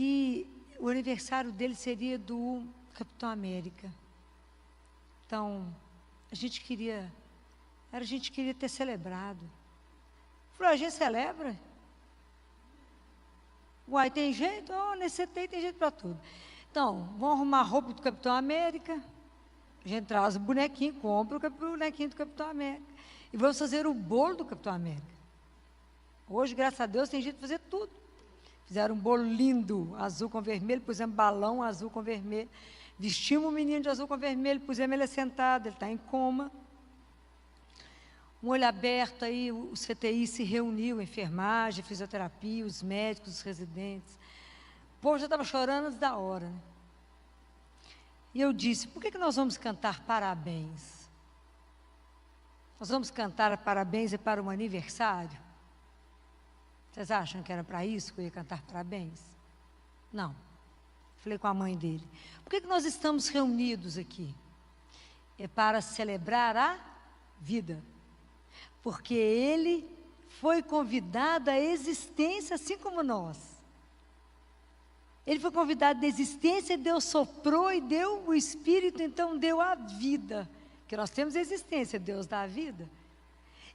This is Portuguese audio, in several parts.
que o aniversário dele seria do Capitão América. Então, a gente queria ter celebrado. Falou, a gente celebra? Uai, tem jeito? Oh, nesse tem jeito para tudo. Então, vamos arrumar a roupa do Capitão América. A gente traz o bonequinho, compra o bonequinho do Capitão América. E vamos fazer o bolo do Capitão América. Hoje, graças a Deus, tem jeito de fazer tudo. Fizeram um bolo lindo, azul com vermelho, pusemos balão azul com vermelho. Vestimos o menino de azul com vermelho, pusemos ele sentado, ele está em coma. Um olho aberto, aí o CTI se reuniu, a enfermagem, a fisioterapia, os médicos, os residentes. O povo já estava chorando antes da hora, né? E eu disse, por que nós vamos cantar parabéns? Nós vamos cantar parabéns para um aniversário? Vocês acham que era para isso que eu ia cantar parabéns? Não. Falei com a mãe dele. Por que nós estamos reunidos aqui? É para celebrar a vida. Porque ele foi convidado à existência assim como nós. Ele foi convidado à existência, Deus soprou e deu o Espírito, então deu a vida. Porque nós temos a existência, Deus dá a vida.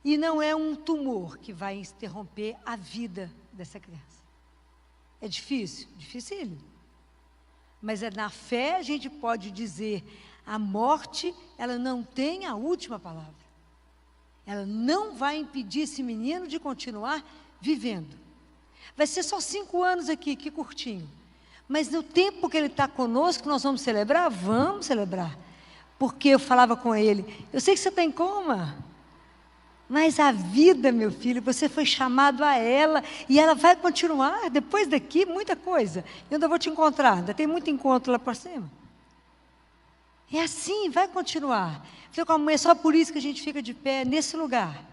E não é um tumor que vai interromper a vida dessa criança. É difícil? Dificílimo. Mas na fé a gente pode dizer, a morte, ela não tem a última palavra. Ela não vai impedir esse menino de continuar vivendo. Vai ser só 5 anos aqui, que curtinho. Mas no tempo que ele está conosco, nós vamos celebrar? Vamos celebrar. Porque eu falava com ele, eu sei que você está em coma, mas a vida, meu filho, você foi chamado a ela, e ela vai continuar, depois daqui, muita coisa. Eu ainda vou te encontrar, ainda tem muito encontro lá por cima. É assim, vai continuar. Falei com a mãe, é só por isso que a gente fica de pé nesse lugar.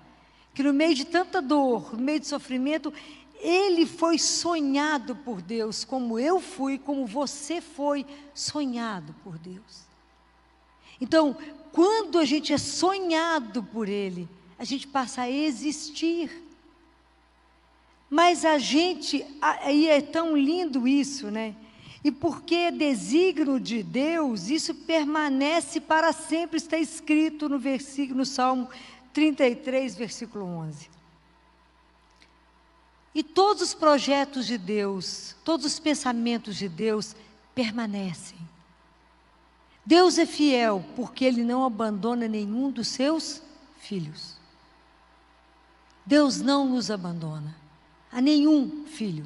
Que no meio de tanta dor, no meio de sofrimento, ele foi sonhado por Deus, como eu fui, como você foi sonhado por Deus. Então, quando a gente é sonhado por Ele, a gente passa a existir. Mas a gente, aí é tão lindo isso, né? E porque é desígnio de Deus, isso permanece para sempre, está escrito no Salmo 33, versículo 11. E todos os projetos de Deus, todos os pensamentos de Deus permanecem. Deus é fiel, porque Ele não abandona nenhum dos seus filhos. Deus não nos abandona, a nenhum filho.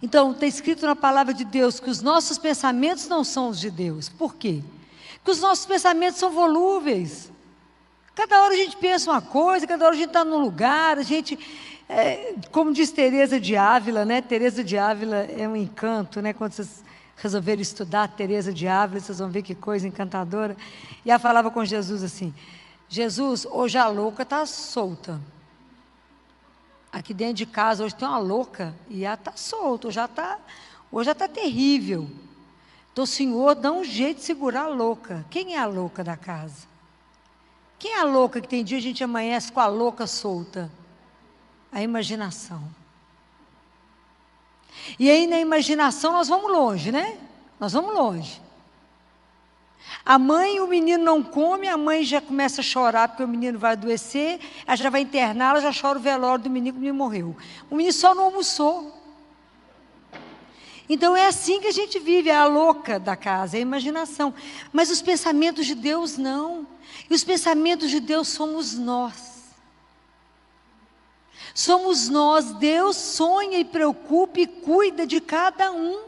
Então, está escrito na palavra de Deus que os nossos pensamentos não são os de Deus. Por quê? Porque os nossos pensamentos são volúveis. Cada hora a gente pensa uma coisa, cada hora a gente está num lugar, a gente, como diz Teresa de Ávila, né? Teresa de Ávila é um encanto, né? Quando vocês resolveram estudar Teresa de Ávila, vocês vão ver que coisa encantadora. E ela falava com Jesus assim, Jesus, hoje a louca está solta. Aqui dentro de casa hoje tem uma louca e ela está solta, hoje já está terrível. Então o Senhor dá um jeito de segurar a louca. Quem é a louca da casa? Quem é a louca que tem dia a gente amanhece com a louca solta? A imaginação. E aí na imaginação nós vamos longe, né? Nós vamos longe. A mãe, o menino não come, a mãe já começa a chorar porque o menino vai adoecer, ela já vai internar, ela já chora o velório do menino que o menino morreu. O menino só não almoçou. Então é assim que a gente vive, é a louca da casa, é a imaginação. Mas os pensamentos de Deus não. E os pensamentos de Deus somos nós. Somos nós, Deus sonha e preocupa e cuida de cada um.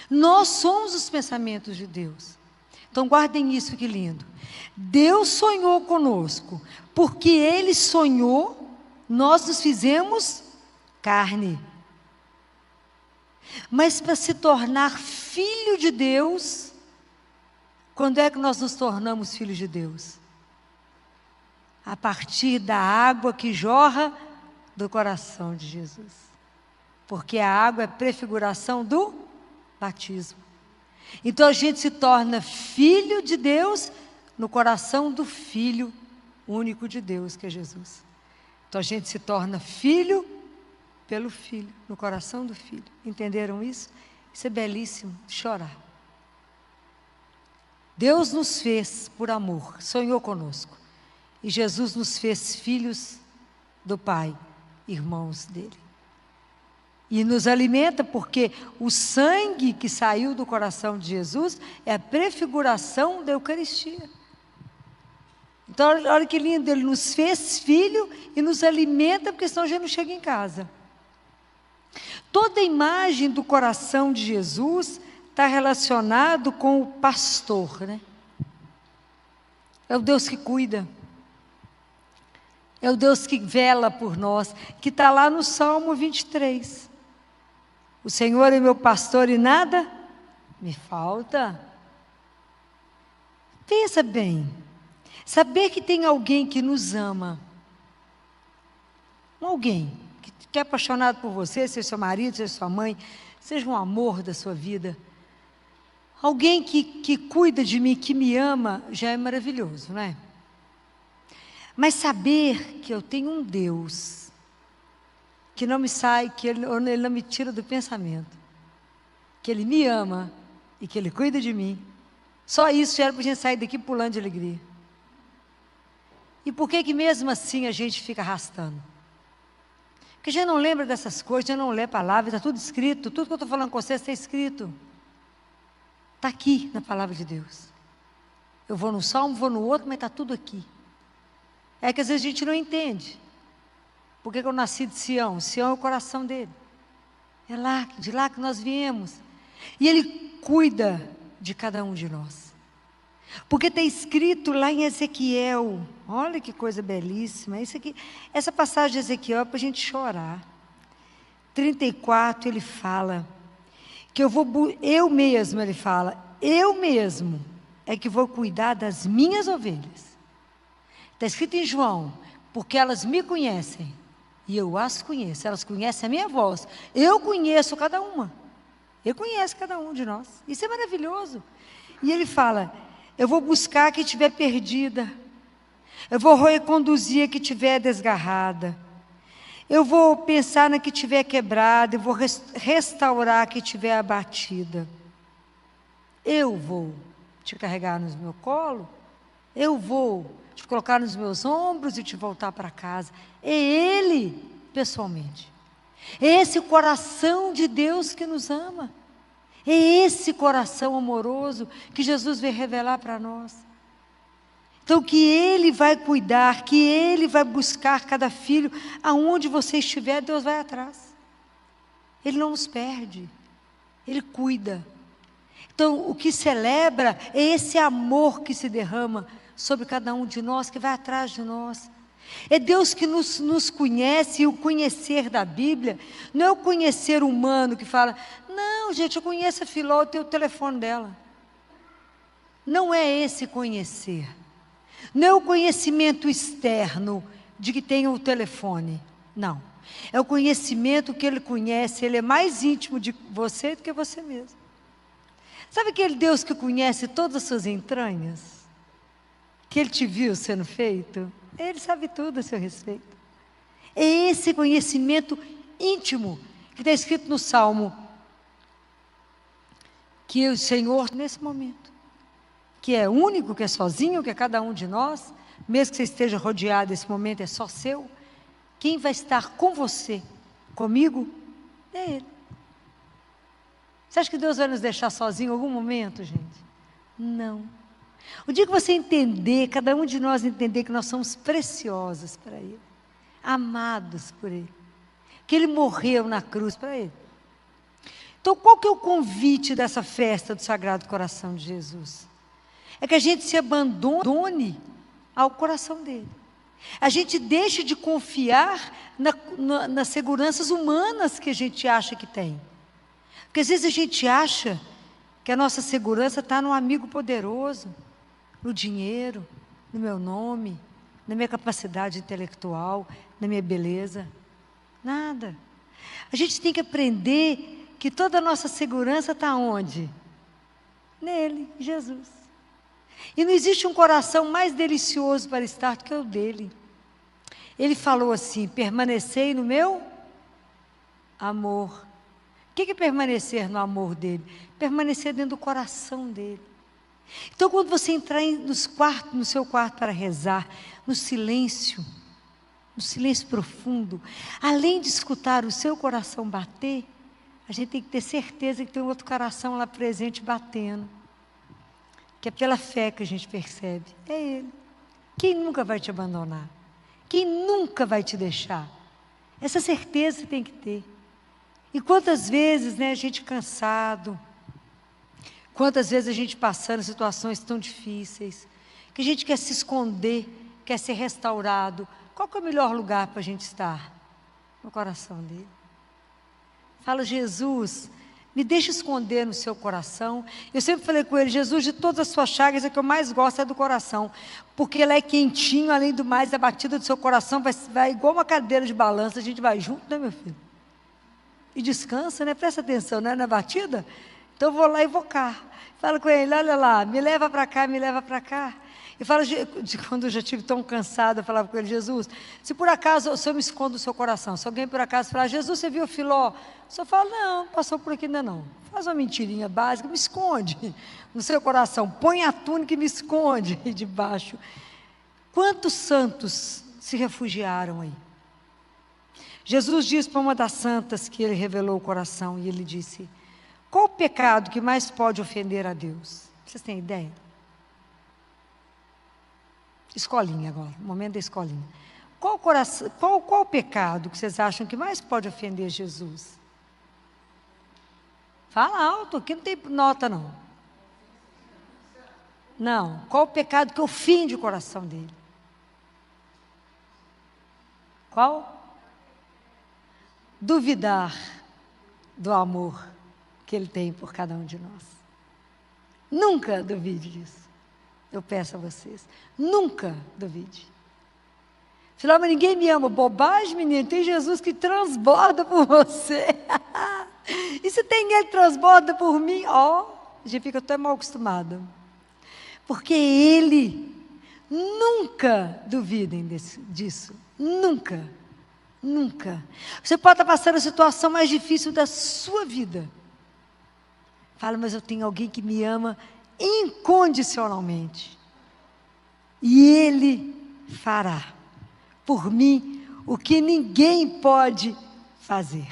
Nós somos os pensamentos de Deus. Então guardem isso, que lindo. Deus sonhou conosco, porque Ele sonhou, nós nos fizemos carne. Mas para se tornar filho de Deus, quando é que nós nos tornamos filhos de Deus? A partir da água que jorra do coração de Jesus. Porque a água é prefiguração do batismo. Então a gente se torna filho de Deus no coração do Filho único de Deus, que é Jesus. Então a gente se torna filho pelo Filho, no coração do Filho. Entenderam isso? Isso é belíssimo, chorar. Deus nos fez por amor, sonhou conosco. E Jesus nos fez filhos do Pai, irmãos dele. E nos alimenta porque o sangue que saiu do coração de Jesus é a prefiguração da Eucaristia. Então, olha que lindo, ele nos fez filho e nos alimenta, porque senão a gente não chega em casa. Toda a imagem do coração de Jesus está relacionado com o pastor, né? É o Deus que cuida. É o Deus que vela por nós, que está lá no Salmo 23. O Senhor é meu pastor e nada me falta. Pensa bem, saber que tem alguém que nos ama, alguém que é apaixonado por você, seja seu marido, seja sua mãe, seja um amor da sua vida, alguém que cuida de mim, que me ama, já é maravilhoso, não é? Mas saber que eu tenho um Deus que não me sai, que ele não me tira do pensamento, que Ele me ama e que Ele cuida de mim, só isso já era para a gente sair daqui pulando de alegria. E por que mesmo assim a gente fica arrastando? Porque a gente não lembra dessas coisas, a gente não lê a palavra, está tudo escrito, tudo que eu estou falando com vocês está escrito. Está aqui na palavra de Deus. Eu vou num salmo, vou no outro, mas está tudo aqui. É que às vezes a gente não entende. Por que eu nasci de Sião? Sião é o coração dele. É lá, de lá que nós viemos. E ele cuida de cada um de nós. Porque está escrito lá em Ezequiel, olha que coisa belíssima, isso aqui, essa passagem de Ezequiel é para a gente chorar. 34 ele fala, que eu mesmo é que vou cuidar das minhas ovelhas. Está escrito em João, porque elas me conhecem, e eu as conheço, elas conhecem a minha voz, eu conheço cada uma, eu conheço cada um de nós, isso é maravilhoso. E ele fala, eu vou buscar a que estiver perdida, eu vou reconduzir a que estiver desgarrada, eu vou pensar na que estiver quebrada, eu vou restaurar a que estiver abatida, eu vou te carregar no meu colo, eu vou te colocar nos meus ombros e te voltar para casa. É Ele, pessoalmente. É esse coração de Deus que nos ama. É esse coração amoroso que Jesus veio revelar para nós. Então, que Ele vai cuidar, que Ele vai buscar cada filho, aonde você estiver, Deus vai atrás. Ele não nos perde, Ele cuida. Então, o que celebra é esse amor que se derrama sobre cada um de nós, que vai atrás de nós. É Deus que nos conhece, e o conhecer da Bíblia não é o conhecer humano que fala, não, gente, eu conheço a Filó, eu tenho o telefone dela. Não é esse conhecer. Não é o conhecimento externo de que tem o telefone. Não. É o conhecimento que Ele conhece, Ele é mais íntimo de você do que você mesmo. Sabe aquele Deus que conhece todas as suas entranhas? Que Ele te viu sendo feito? Ele sabe tudo a seu respeito. É esse conhecimento íntimo que está escrito no Salmo, que o Senhor, nesse momento, que é único, que é sozinho, que é cada um de nós, mesmo que você esteja rodeado, esse momento é só seu, quem vai estar com você, comigo, é Ele. Você acha que Deus vai nos deixar sozinho em algum momento, gente? Não. O dia que você entender, cada um de nós entender que nós somos preciosos para Ele, amados por Ele, que Ele morreu na cruz para Ele. Então, qual que é o convite dessa festa do Sagrado Coração de Jesus? É que a gente se abandone ao coração dele. A gente deixe de confiar nas seguranças humanas que a gente acha que tem. Porque às vezes a gente acha que a nossa segurança está num amigo poderoso, no dinheiro, no meu nome, na minha capacidade intelectual, na minha beleza. Nada. A gente tem que aprender que toda a nossa segurança está onde? Nele, Jesus. E não existe um coração mais delicioso para estar do que o dele. Ele falou assim, permanecei no meu Amor. O que é permanecer no amor dele? Permanecer dentro do coração dele. Então, quando você entrar no seu quarto para rezar, no silêncio profundo, além de escutar o seu coração bater, a gente tem que ter certeza que tem um outro coração lá presente batendo. Que é pela fé que a gente percebe. É Ele. Quem nunca vai te abandonar? Quem nunca vai te deixar? Essa certeza você tem que ter. E quantas vezes, né, a gente cansado, quantas vezes a gente passando situações tão difíceis, que a gente quer se esconder, quer ser restaurado. Qual que é o melhor lugar para a gente estar? No coração dele. Fala, Jesus, me deixa esconder no seu coração. Eu sempre falei com ele, Jesus, de todas as suas chagas, a que eu mais gosto é do coração. Porque ele é quentinho, além do mais, a batida do seu coração vai igual uma cadeira de balança, a gente vai junto, né, meu filho? E descansa, né? Presta atenção, né? Na batida. Então eu vou lá invocar. Fala com ele, olha lá, me leva para cá, me leva para cá. E fala de quando eu já estive tão cansada, eu falava com ele, Jesus, se por acaso, se eu me escondo do seu coração, se alguém por acaso falar, Jesus, você viu o Filó? O senhor fala, não, passou por aqui ainda não. Faz uma mentirinha básica, me esconde no seu coração, põe a túnica e me esconde aí debaixo. Quantos santos se refugiaram aí? Jesus disse para uma das santas que ele revelou o coração, e ele disse, qual o pecado que mais pode ofender a Deus? Vocês têm ideia? Escolinha agora, momento da escolinha. Qual o pecado que vocês acham que mais pode ofender Jesus? Fala alto, aqui não tem nota não. Não, qual o pecado que ofende o coração dele? Qual? Duvidar do amor que ele tem por cada um de nós. Nunca duvide disso. Eu peço a vocês, nunca duvide. Filó, mas ninguém me ama. Bobagem, menino, tem Jesus que transborda por você. E se tem ele que transborda por mim, ó, a gente fica até mal acostumada. Porque ele, nunca duvidem disso, nunca, nunca. Você pode estar passando a situação mais difícil da sua vida. Fala, mas eu tenho alguém que me ama incondicionalmente. E ele fará por mim o que ninguém pode fazer.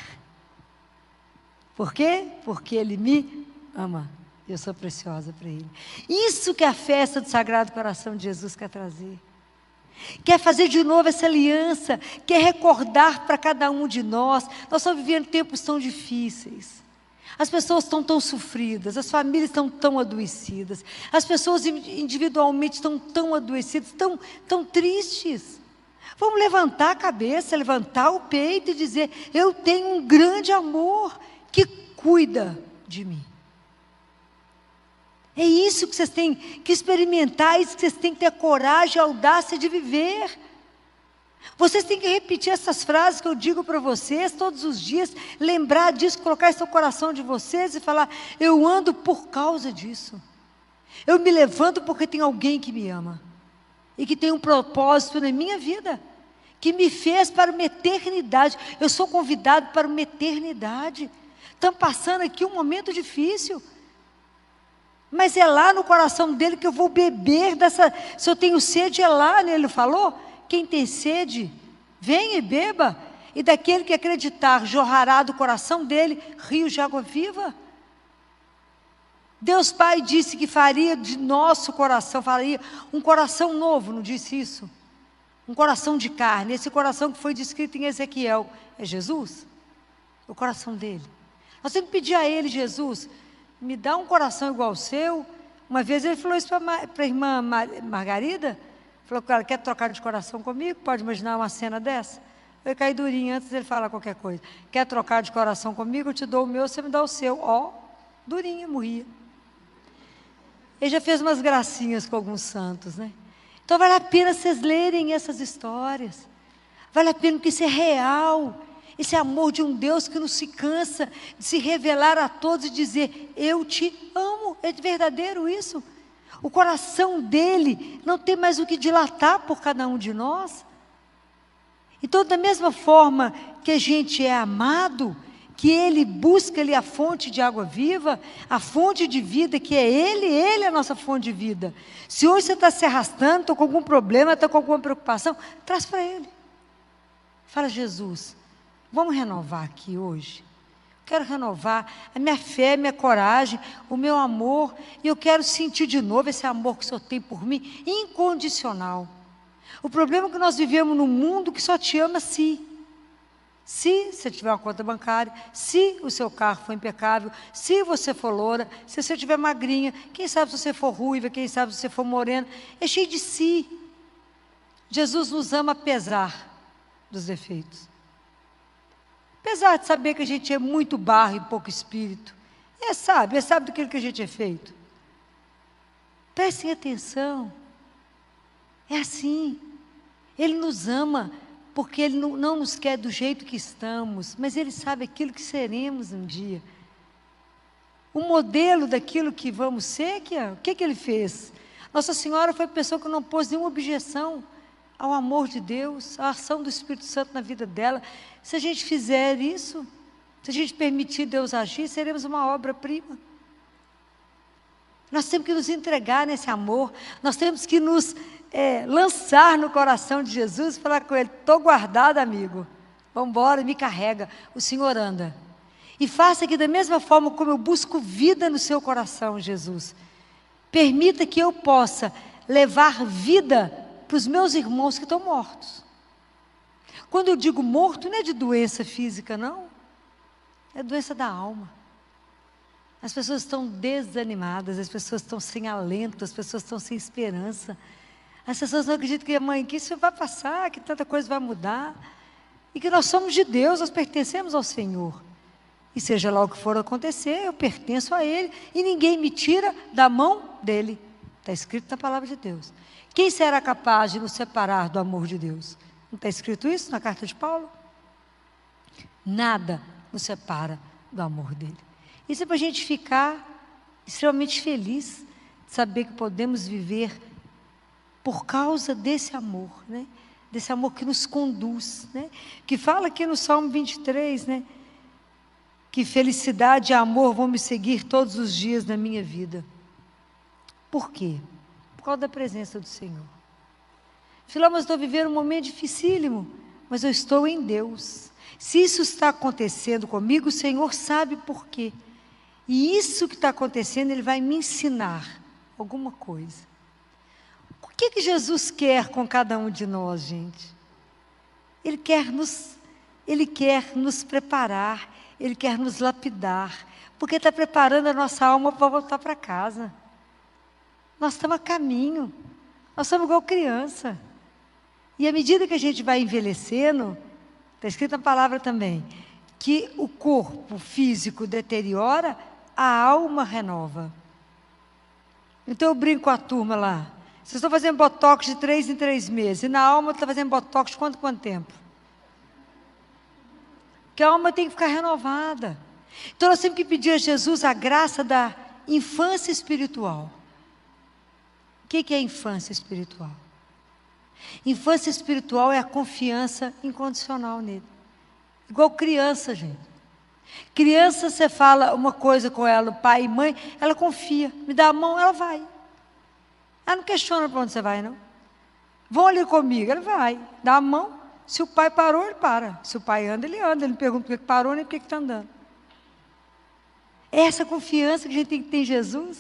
Por quê? Porque ele me ama. Eu sou preciosa para ele. Isso que a festa do Sagrado Coração de Jesus quer trazer. Quer fazer de novo essa aliança, quer recordar para cada um de nós. Nós estamos vivendo tempos tão difíceis. As pessoas estão tão sofridas, as famílias estão tão adoecidas, as pessoas individualmente estão tão adoecidas, tão tristes. Vamos levantar a cabeça, levantar o peito e dizer, eu tenho um grande amor que cuida de mim. É isso que vocês têm que experimentar, é isso que vocês têm que ter coragem e audácia de viver. Vocês têm que repetir essas frases que eu digo para vocês todos os dias, lembrar disso, colocar isso no coração de vocês e falar, eu ando por causa disso. Eu me levanto porque tem alguém que me ama. E que tem um propósito na minha vida. Que me fez para uma eternidade. Eu sou convidado para uma eternidade. Estamos passando aqui um momento difícil. Mas é lá no coração dele que eu vou beber dessa... Se eu tenho sede, é lá, né? Ele falou... Quem tem sede, venha e beba, e daquele que acreditar jorrará do coração dele rios de água viva. Deus Pai disse que faria de nosso coração, faria um coração novo, não disse isso? Um coração de carne, esse coração que foi descrito em Ezequiel, é Jesus? O coração dele. Nós temos que pedir a ele, Jesus, me dá um coração igual ao seu. Uma vez ele falou isso para a irmã Margarida, falou que ela quer trocar de coração comigo, pode imaginar uma cena dessa? Eu caí durinho antes dele falar qualquer coisa. Quer trocar de coração comigo? Eu te dou o meu, você me dá o seu. Ó, durinha, morria. Ele já fez umas gracinhas com alguns santos, né? Então vale a pena vocês lerem essas histórias. Vale a pena porque isso é real. Esse amor de um Deus que não se cansa de se revelar a todos e dizer, eu te amo. É verdadeiro isso? O coração dele não tem mais o que dilatar por cada um de nós. Então, da mesma forma que a gente é amado, que ele busca ali a fonte de água viva, a fonte de vida, que é ele é a nossa fonte de vida. Se hoje você está se arrastando, está com algum problema, está com alguma preocupação, traz para ele. Fala, Jesus, vamos renovar aqui hoje. Quero renovar a minha fé, a minha coragem, o meu amor, e eu quero sentir de novo esse amor que o Senhor tem por mim, incondicional. O problema é que nós vivemos num mundo que só te ama se você tiver uma conta bancária, se o seu carro for impecável, se você for loura, se você tiver magrinha, quem sabe se você for ruiva, quem sabe se você for morena, é cheio de si. Jesus nos ama apesar dos defeitos. Apesar de saber que a gente é muito barro e pouco espírito. Ele sabe daquilo que a gente é feito. Prestem atenção. É assim. Ele nos ama porque Ele não nos quer do jeito que estamos, mas Ele sabe aquilo que seremos um dia. O modelo daquilo que vamos ser, o que Ele fez? Nossa Senhora foi a pessoa que não pôs nenhuma objeção ao amor de Deus, à ação do Espírito Santo na vida dela. Se a gente fizer isso, se a gente permitir Deus agir, seremos uma obra-prima. Nós temos que nos entregar nesse amor, nós temos que nos lançar no coração de Jesus e falar com Ele, estou guardado, amigo, vamos embora, me carrega, o Senhor anda. E faça que da mesma forma como eu busco vida no seu coração, Jesus, permita que eu possa levar vida para os meus irmãos que estão mortos. Quando eu digo morto, não é de doença física, não, é doença da alma. As pessoas estão desanimadas, as pessoas estão sem alento, as pessoas estão sem esperança. As pessoas não acreditam que, mãe, que isso vai passar, que tanta coisa vai mudar. E que nós somos de Deus, nós pertencemos ao Senhor. E seja lá o que for acontecer, eu pertenço a Ele. E ninguém me tira da mão dEle. Está escrito na palavra de Deus. Quem será capaz de nos separar do amor de Deus? Não está escrito isso na carta de Paulo? Nada nos separa do amor dEle. Isso é para a gente ficar extremamente feliz de saber que podemos viver por causa desse amor, né? Desse amor que nos conduz, né? Que fala aqui no Salmo 23, né? Que felicidade e amor vão me seguir todos os dias da minha vida. Por quê? Por causa da presença do Senhor. Filó, mas estou vivendo um momento dificílimo, mas eu estou em Deus. Se isso está acontecendo comigo, o Senhor sabe por quê. E isso que está acontecendo, Ele vai me ensinar alguma coisa. O que Jesus quer com cada um de nós, gente? Ele quer nos preparar, Ele quer nos lapidar, porque está preparando a nossa alma para voltar para casa. Nós estamos a caminho, nós somos igual criança. E à medida que a gente vai envelhecendo, está escrito na palavra também, que o corpo físico deteriora, a alma renova. Então eu brinco com a turma lá. Vocês estão fazendo botox de 3 em 3 meses. E na alma está fazendo botox de quanto tempo? Porque a alma tem que ficar renovada. Então nós temos que pedir a Jesus a graça da infância espiritual. O que é infância espiritual? Infância espiritual é a confiança incondicional nele. Igual criança, gente. Criança, você fala uma coisa com ela, pai e mãe, ela confia. Me dá a mão, ela vai. Ela não questiona para onde você vai, não. Vão ali comigo, ela vai. Dá a mão. Se o pai parou, ele para. Se o pai anda, ele anda. Ele não pergunta por que parou, nem por que está andando. É essa confiança que a gente tem que ter em Jesus.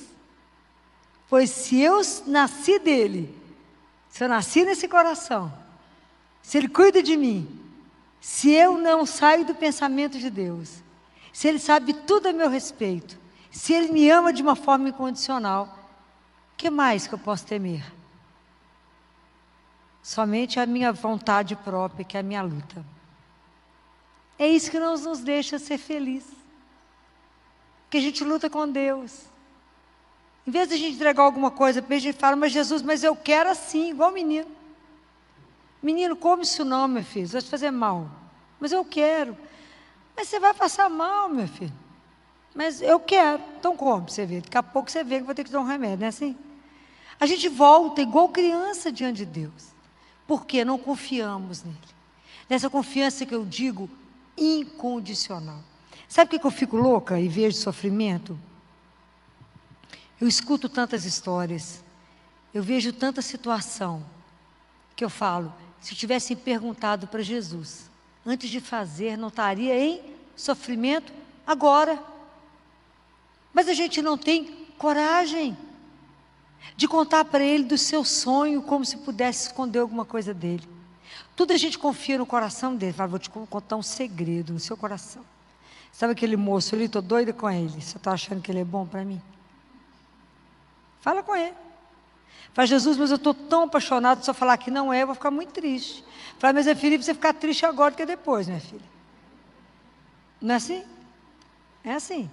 Pois se eu nasci dele, se eu nasci nesse coração, se Ele cuida de mim, se eu não saio do pensamento de Deus, se Ele sabe tudo a meu respeito, se Ele me ama de uma forma incondicional, o que mais que eu posso temer? Somente a minha vontade própria, que é a minha luta. É isso que não nos deixa ser felizes. Porque a gente luta com Deus. Em vez de a gente entregar alguma coisa para Ele, a gente fala, mas Jesus, mas eu quero assim, igual menino. Menino, come isso não, meu filho, vai te fazer mal. Mas eu quero. Mas você vai passar mal, meu filho. Mas eu quero. Então come, você vê. Daqui a pouco você vê que vai ter que dar um remédio, não é assim? A gente volta igual criança diante de Deus. Porque não confiamos nele. Nessa confiança que eu digo, incondicional. Sabe por que eu fico louca e vejo sofrimento? Eu escuto tantas histórias, eu vejo tanta situação, que eu falo, se tivessem perguntado para Jesus, antes de fazer, não estaria em sofrimento agora. Mas a gente não tem coragem de contar para ele do seu sonho, como se pudesse esconder alguma coisa dele. Tudo a gente confia no coração dele. Fala, vou te contar um segredo no seu coração. Sabe aquele moço ali, estou doida com ele. Você está achando que ele é bom para mim? Fala com ele. Fala, Jesus, mas eu estou tão apaixonado, se eu falar que não é, eu vou ficar muito triste. Fala, mas é filho, você ficar triste agora do que depois, minha filha. Não é assim? É assim.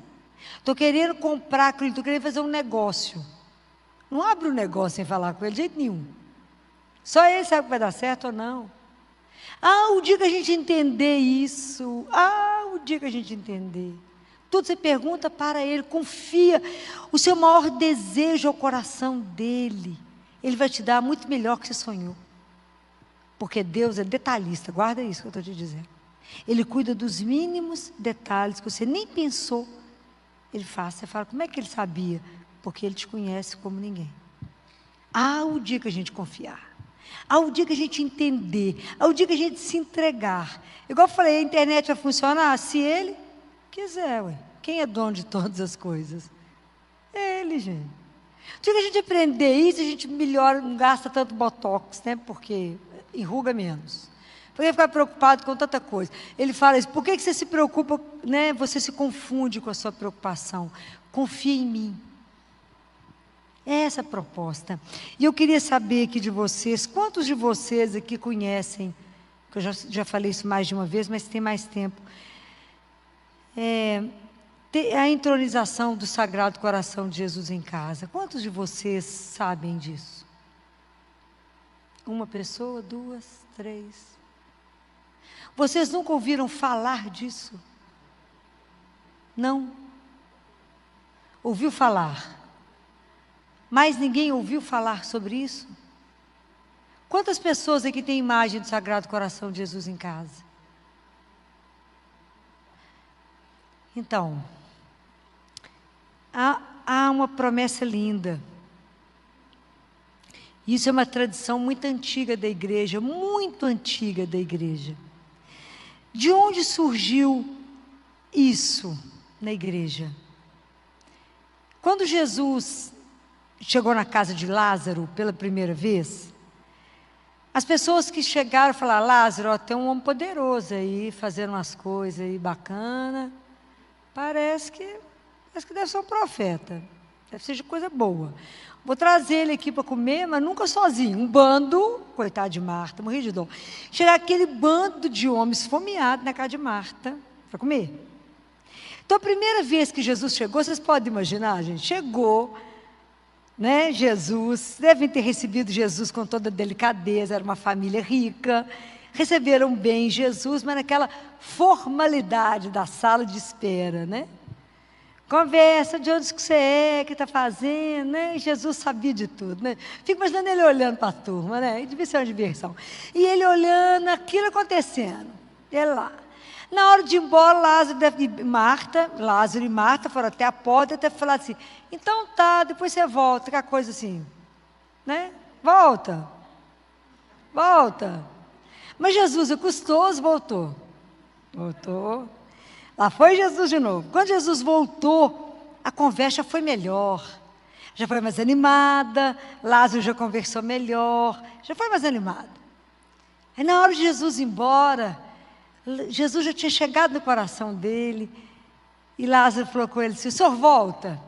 Estou querendo comprar aquilo, estou querendo fazer um negócio. Não abre um negócio sem falar com ele, de jeito nenhum. Só ele sabe que vai dar certo ou não. O dia que a gente entender isso, o dia que a gente entender. Tudo você pergunta para ele, confia. O seu maior desejo é o coração dele. Ele vai te dar muito melhor que você sonhou. Porque Deus é detalhista, guarda isso que eu estou te dizendo. Ele cuida dos mínimos detalhes que você nem pensou. Ele faz. Você fala, como é que ele sabia? Porque ele te conhece como ninguém. O dia que a gente confiar. O dia que a gente entender. O dia que a gente se entregar. Igual eu falei, a internet vai funcionar se ele quiser, ué. Quem é dono de todas as coisas? Ele, gente. O dia que a gente aprender isso, a gente melhora, não gasta tanto botox, né? Porque enruga menos. Porque ficar preocupado com tanta coisa. Ele fala isso, por que você se preocupa, né? Você se confunde com a sua preocupação. Confia em mim. É essa a proposta. E eu queria saber aqui de vocês, quantos de vocês aqui conhecem, que eu já falei isso mais de uma vez, mas tem mais tempo, a entronização do Sagrado Coração de Jesus em casa. Quantos de vocês sabem disso? Uma pessoa, duas, três. Vocês nunca ouviram falar disso? Não. Ouviu falar? Mas ninguém ouviu falar sobre isso? Quantas pessoas aqui têm imagem do Sagrado Coração de Jesus em casa? Então, há uma promessa linda. Isso é uma tradição muito antiga da igreja, muito antiga da igreja. De onde surgiu isso na igreja? Quando Jesus chegou na casa de Lázaro pela primeira vez, as pessoas que chegaram falaram, Lázaro, tem um homem poderoso aí, fazendo umas coisas aí bacanas, parece que deve ser um profeta, deve ser de coisa boa. Vou trazer ele aqui para comer, mas nunca sozinho, um bando, coitado de Marta, morri de dor. Chegar aquele bando de homens esfomeados na casa de Marta, para comer. Então, a primeira vez que Jesus chegou, vocês podem imaginar, gente, chegou, né, Jesus, devem ter recebido Jesus com toda delicadeza, era uma família rica, receberam bem Jesus, mas naquela formalidade da sala de espera, né? Conversa, de onde que você é, que está fazendo, né? Jesus sabia de tudo, né? Fico imaginando ele olhando para a turma, né? Devia ser uma diversão. E ele olhando, aquilo acontecendo, ele lá. Na hora de ir embora, Lázaro e Marta foram até a porta e até falaram assim, então tá, depois você volta, aquela coisa assim, né? Volta. Mas Jesus é custoso, voltou. Lá foi Jesus de novo. Quando Jesus voltou, a conversa foi melhor. Já foi mais animada, Lázaro já conversou melhor, já foi mais animado. Aí na hora de Jesus ir embora, Jesus já tinha chegado no coração dele, e Lázaro falou com ele assim, o senhor volta?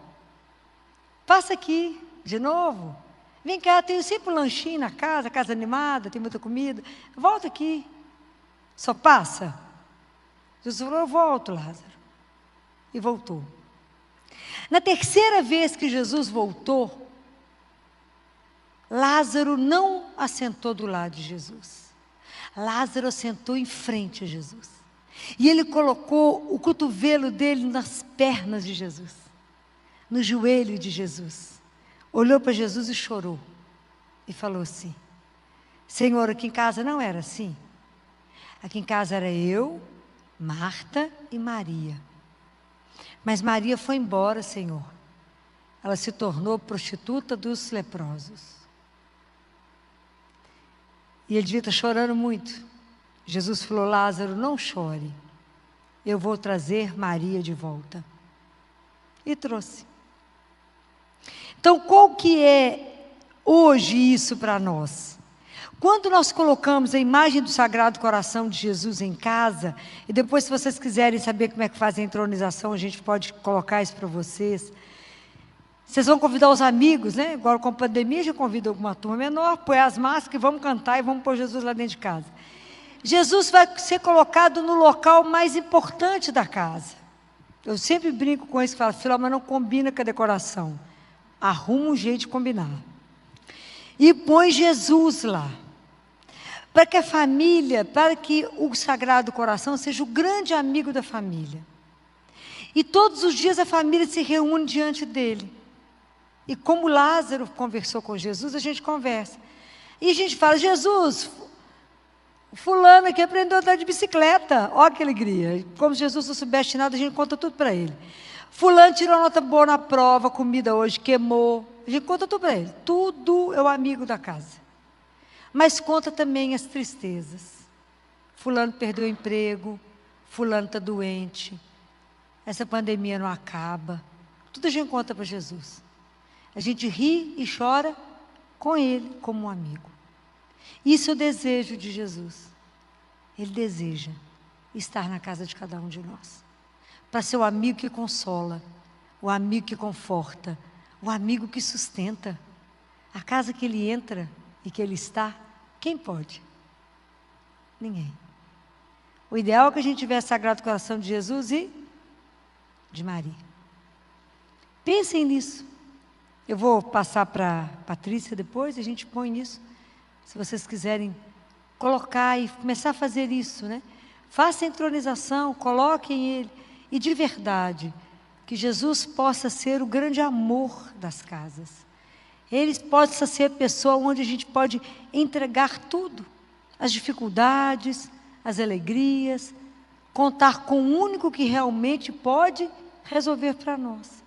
Passa aqui, de novo. Vem cá, tenho sempre um lanchinho na casa, casa animada, tem muita comida. Volta aqui. Só passa? Jesus falou, eu volto, Lázaro. E voltou. Na terceira vez que Jesus voltou, Lázaro não assentou do lado de Jesus. Lázaro assentou em frente a Jesus. E ele colocou o cotovelo dele nas pernas de Jesus, no joelho de Jesus. Olhou para Jesus e chorou. E falou assim, Senhor, aqui em casa não era assim. Aqui em casa era eu, Marta e Maria. Mas Maria foi embora, Senhor. Ela se tornou prostituta dos leprosos. E ele devia estar chorando muito. Jesus falou: Lázaro, não chore. Eu vou trazer Maria de volta. E trouxe. Então, qual que é hoje isso para nós? Quando nós colocamos a imagem do Sagrado Coração de Jesus em casa, e depois, se vocês quiserem saber como é que faz a entronização, a gente pode colocar isso para vocês. Vocês vão convidar os amigos, né? Agora com a pandemia, já convida alguma turma menor, põe as máscaras, vamos cantar e vamos pôr Jesus lá dentro de casa. Jesus vai ser colocado no local mais importante da casa. Eu sempre brinco com isso, falo, filho, mas não combina com a decoração. Arruma um jeito de combinar. E põe Jesus lá. Para que a família, para que o Sagrado Coração seja o grande amigo da família. E todos os dias a família se reúne diante dele. E como Lázaro conversou com Jesus, a gente conversa. E a gente fala, Jesus, fulano aqui aprendeu a andar de bicicleta. Olha que alegria. Como Jesus não soubesse nada, a gente conta tudo para ele. Fulano tirou nota boa na prova, comida hoje queimou. A gente conta tudo para ele. Tudo é o amigo da casa. Mas conta também as tristezas. Fulano perdeu o emprego. Fulano está doente. Essa pandemia não acaba. Tudo a gente conta para Jesus. A gente ri e chora com ele como um amigo. Isso é o desejo de Jesus. Ele deseja estar na casa de cada um de nós. Para ser o amigo que consola, o amigo que conforta, o amigo que sustenta. A casa que ele entra e que ele está, quem pode? Ninguém. O ideal é que a gente tivesse o Sagrado Coração de Jesus e de Maria. Pensem nisso. Eu vou passar para a Patrícia depois, a gente põe nisso. Se vocês quiserem colocar e começar a fazer isso, né? Faça a entronização, coloquem ele. E de verdade, que Jesus possa ser o grande amor das casas. Ele possa ser a pessoa onde a gente pode entregar tudo. As dificuldades, as alegrias. Contar com o único que realmente pode resolver para nós.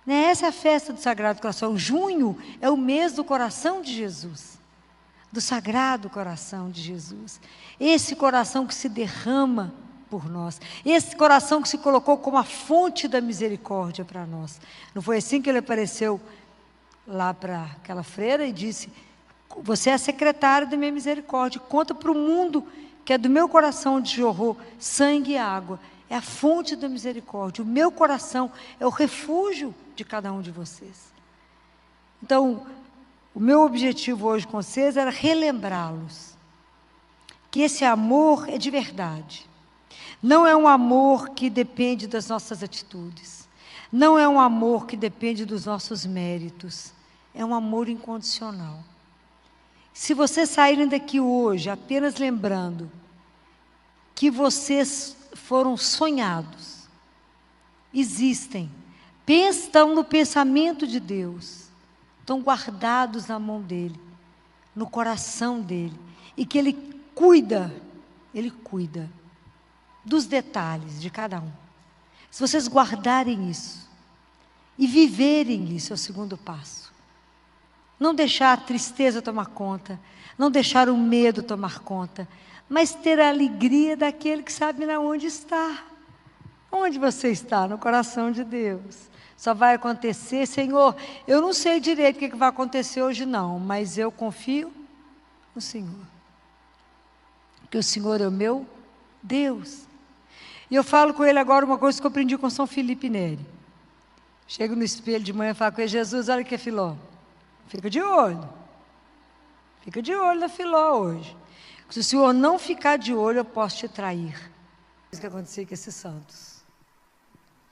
Essa é a festa do Sagrado Coração. Junho é o mês do coração de Jesus. Do Sagrado Coração de Jesus. Esse coração que se derrama por nós. Esse coração que se colocou como a fonte da misericórdia para nós. Não foi assim que ele apareceu lá para aquela freira e disse: você é a secretária da minha misericórdia. Conta para o mundo que é do meu coração onde jorrou sangue e água. É a fonte da misericórdia. O meu coração é o refúgio de cada um de vocês. Então, o meu objetivo hoje com vocês era relembrá-los que esse amor é de verdade. Não é um amor que depende das nossas atitudes. Não é um amor que depende dos nossos méritos. É um amor incondicional. Se vocês saírem daqui hoje apenas lembrando que vocês foram sonhados, existem, estão no pensamento de Deus, estão guardados na mão dEle, no coração dEle, e que Ele cuida dos detalhes de cada um. Se vocês guardarem isso, e viverem isso, é o segundo passo. Não deixar a tristeza tomar conta, não deixar o medo tomar conta, mas ter a alegria daquele que sabe onde está. Onde você está? No coração de Deus. Só vai acontecer, Senhor, eu não sei direito o que vai acontecer hoje não, mas eu confio no Senhor. Porque o Senhor é o meu Deus. E eu falo com ele agora uma coisa que eu aprendi com São Felipe Neri. Chego no espelho de manhã e falo com ele: Jesus, olha aqui, Filó. Fica de olho. Fica de olho na Filó hoje. Se o Senhor não ficar de olho, eu posso te trair. Isso que acontecia com esses santos.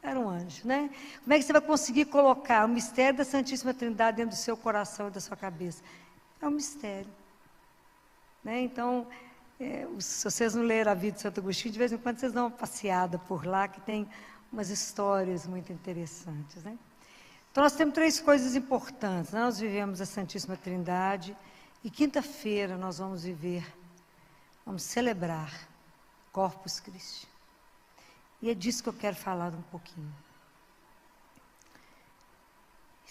Era um anjo, né? Como é que você vai conseguir colocar o mistério da Santíssima Trindade dentro do seu coração e da sua cabeça? É um mistério. Né? Então, se vocês não leram a vida de Santo Agostinho, de vez em quando vocês dão uma passeada por lá, que tem umas histórias muito interessantes. Né? Então, nós temos 3 coisas importantes. Nós vivemos a Santíssima Trindade e quinta-feira nós vamos celebrar Corpus Christi. E é disso que eu quero falar um pouquinho.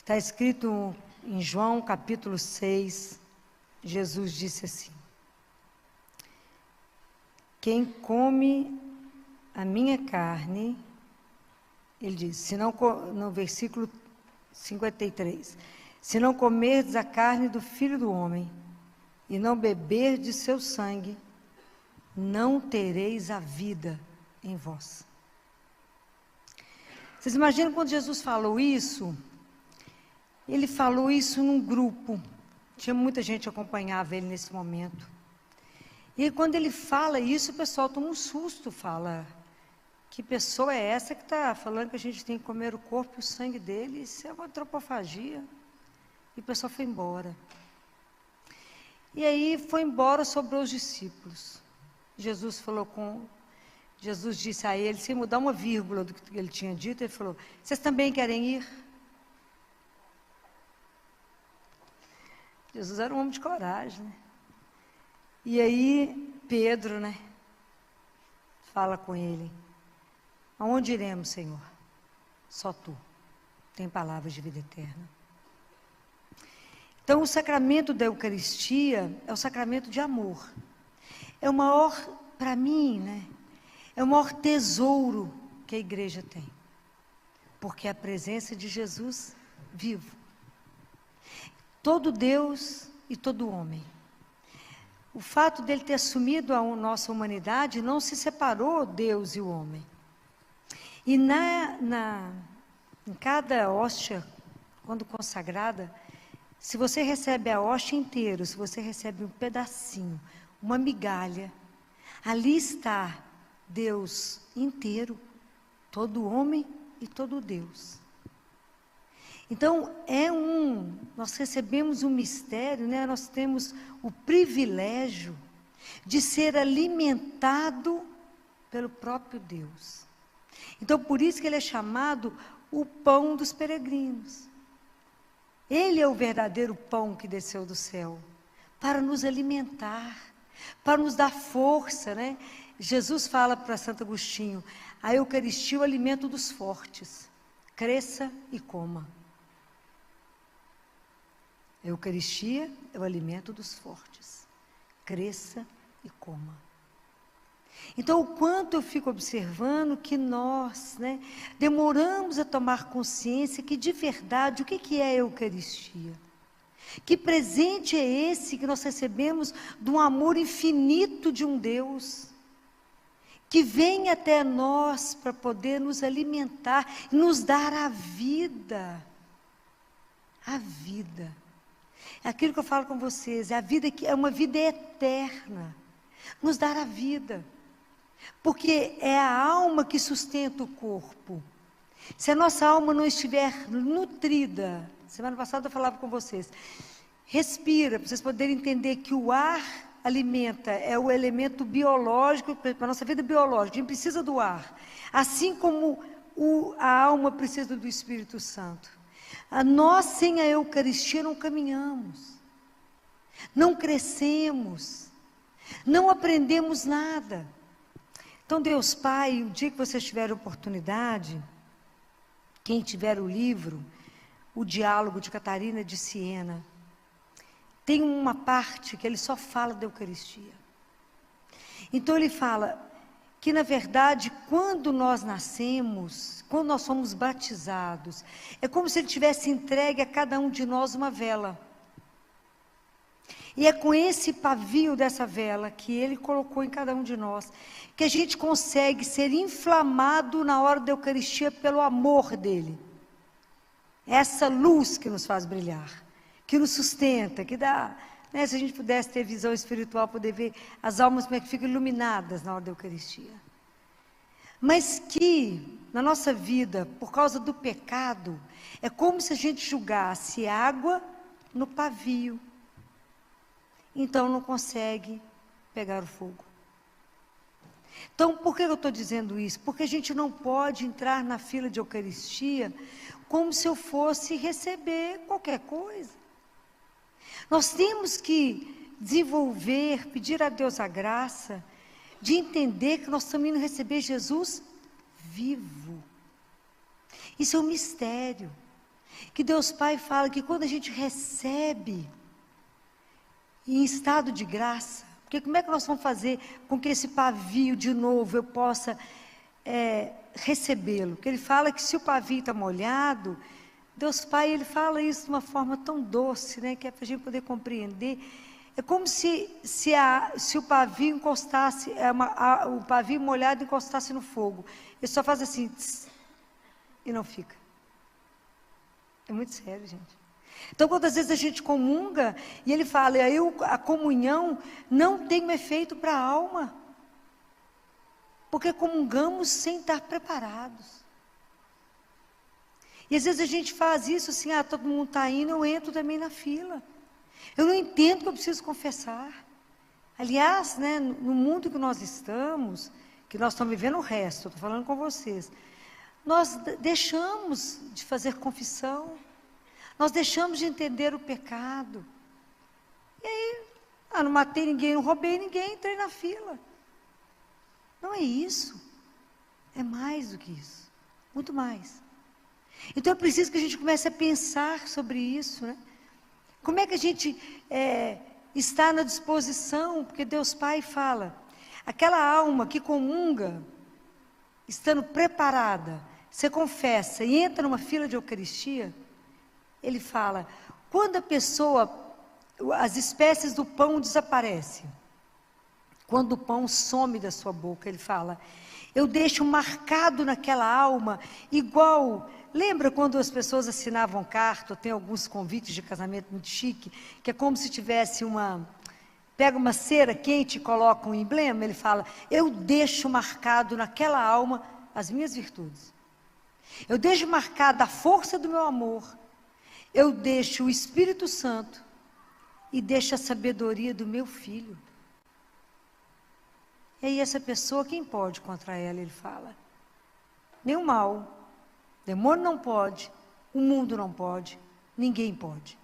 Está escrito em João capítulo 6, Jesus disse assim: quem come a minha carne, ele diz, se não, no versículo 53, se não comerdes a carne do Filho do Homem e não beberdes seu sangue, não tereis a vida em vós. Vocês imaginam quando Jesus falou isso? Ele falou isso num grupo, tinha muita gente que acompanhava ele nesse momento. E quando ele fala isso, o pessoal toma um susto, fala, que pessoa é essa que está falando que a gente tem que comer o corpo e o sangue dele? Isso é uma antropofagia. E o pessoal foi embora. E aí foi embora, sobrou os discípulos. Jesus disse a eles, sem mudar uma vírgula do que ele tinha dito, ele falou, vocês também querem ir? Jesus era um homem de coragem, né? E aí, Pedro, né? Fala com ele, aonde iremos, Senhor? Só Tu tem palavras de vida eterna. Então, o sacramento da Eucaristia é o sacramento de amor. É o maior, para mim, né? É o maior tesouro que a igreja tem. Porque é a presença de Jesus vivo. Todo Deus e todo homem. O fato dele ter assumido a nossa humanidade não se separou Deus e o homem. E em cada hóstia, quando consagrada, se você recebe a hóstia inteira, se você recebe um pedacinho, uma migalha, ali está Deus inteiro, todo homem e todo Deus. Então, nós recebemos um mistério, né? Nós temos o privilégio de ser alimentado pelo próprio Deus. Então, por isso que ele é chamado o pão dos peregrinos. Ele é o verdadeiro pão que desceu do céu, para nos alimentar, para nos dar força, né? Jesus fala para Santo Agostinho, a Eucaristia é o alimento dos fortes, cresça e coma. A Eucaristia é o alimento dos fortes, cresça e coma. Então, o quanto eu fico observando que nós, né, demoramos a tomar consciência que, de verdade, o que é a Eucaristia? Que presente é esse que nós recebemos de um amor infinito de um Deus, que vem até nós para poder nos alimentar e nos dar a vida. A vida. É aquilo que eu falo com vocês, é a vida que é uma vida eterna. Nos dar a vida. Porque é a alma que sustenta o corpo. Se a nossa alma não estiver nutrida, semana passada eu falava com vocês, respira, para vocês poderem entender que o ar alimenta, é o elemento biológico, para a nossa vida biológica, a gente precisa do ar. Assim como a alma precisa do Espírito Santo. Nós sem a Eucaristia não caminhamos, não crescemos, não aprendemos nada. Então, Deus Pai, o dia que vocês tiverem oportunidade, quem tiver o livro, O Diálogo de Catarina de Siena, tem uma parte que ele só fala da Eucaristia. Então, ele fala que, na verdade, quando nós nascemos, quando nós somos batizados, é como se ele tivesse entregue a cada um de nós uma vela. E é com esse pavio dessa vela que ele colocou em cada um de nós, que a gente consegue ser inflamado na hora da Eucaristia pelo amor dele. Essa luz que nos faz brilhar, que nos sustenta, que dá, né, se a gente pudesse ter visão espiritual, poder ver as almas como é que ficam iluminadas na hora da Eucaristia. Mas que, na nossa vida, por causa do pecado, é como se a gente jogasse água no pavio. Então não consegue pegar o fogo. Então, por que eu estou dizendo isso? Porque a gente não pode entrar na fila de Eucaristia como se eu fosse receber qualquer coisa. Nós temos que desenvolver, pedir a Deus a graça de entender que nós estamos indo receber Jesus vivo. Isso é um mistério. que Deus Pai fala que quando a gente recebe em estado de graça, porque como é que nós vamos fazer com que esse pavio de novo eu possa recebê-lo? Porque ele fala que se o pavio está molhado, Deus Pai, ele fala isso de uma forma tão doce, né, que é para a gente poder compreender. É como se o pavio encostasse, o pavio molhado encostasse no fogo. Ele só faz assim, tss, e não fica. É muito sério, gente. Então, quantas vezes a gente comunga, e ele fala, a comunhão não tem um efeito para a alma. Porque comungamos sem estar preparados. E às vezes a gente faz isso assim, todo mundo está indo, eu entro também na fila. Eu não entendo que eu preciso confessar. Aliás, né, no mundo que nós estamos vivendo o resto, eu estou falando com vocês, nós deixamos de fazer confissão, nós deixamos de entender o pecado. E aí, não matei ninguém, não roubei ninguém, entrei na fila. Não é isso. É mais do que isso. Muito mais. Então é preciso que a gente comece a pensar sobre isso, né? Como é que a gente está na disposição? Porque Deus Pai fala, aquela alma que comunga, estando preparada, você confessa e entra numa fila de Eucaristia, ele fala, quando a pessoa, as espécies do pão desaparecem, quando o pão some da sua boca, ele fala, eu deixo marcado naquela alma, igual, lembra quando as pessoas assinavam carta, tem alguns convites de casamento muito chique, que é como se tivesse pega uma cera quente e coloca um emblema, ele fala, eu deixo marcado naquela alma as minhas virtudes. Eu deixo marcada a força do meu amor, eu deixo o Espírito Santo e deixo a sabedoria do meu filho. E aí essa pessoa, quem pode contra ela? Ele fala, nem o mal, demônio não pode, o mundo não pode, ninguém pode.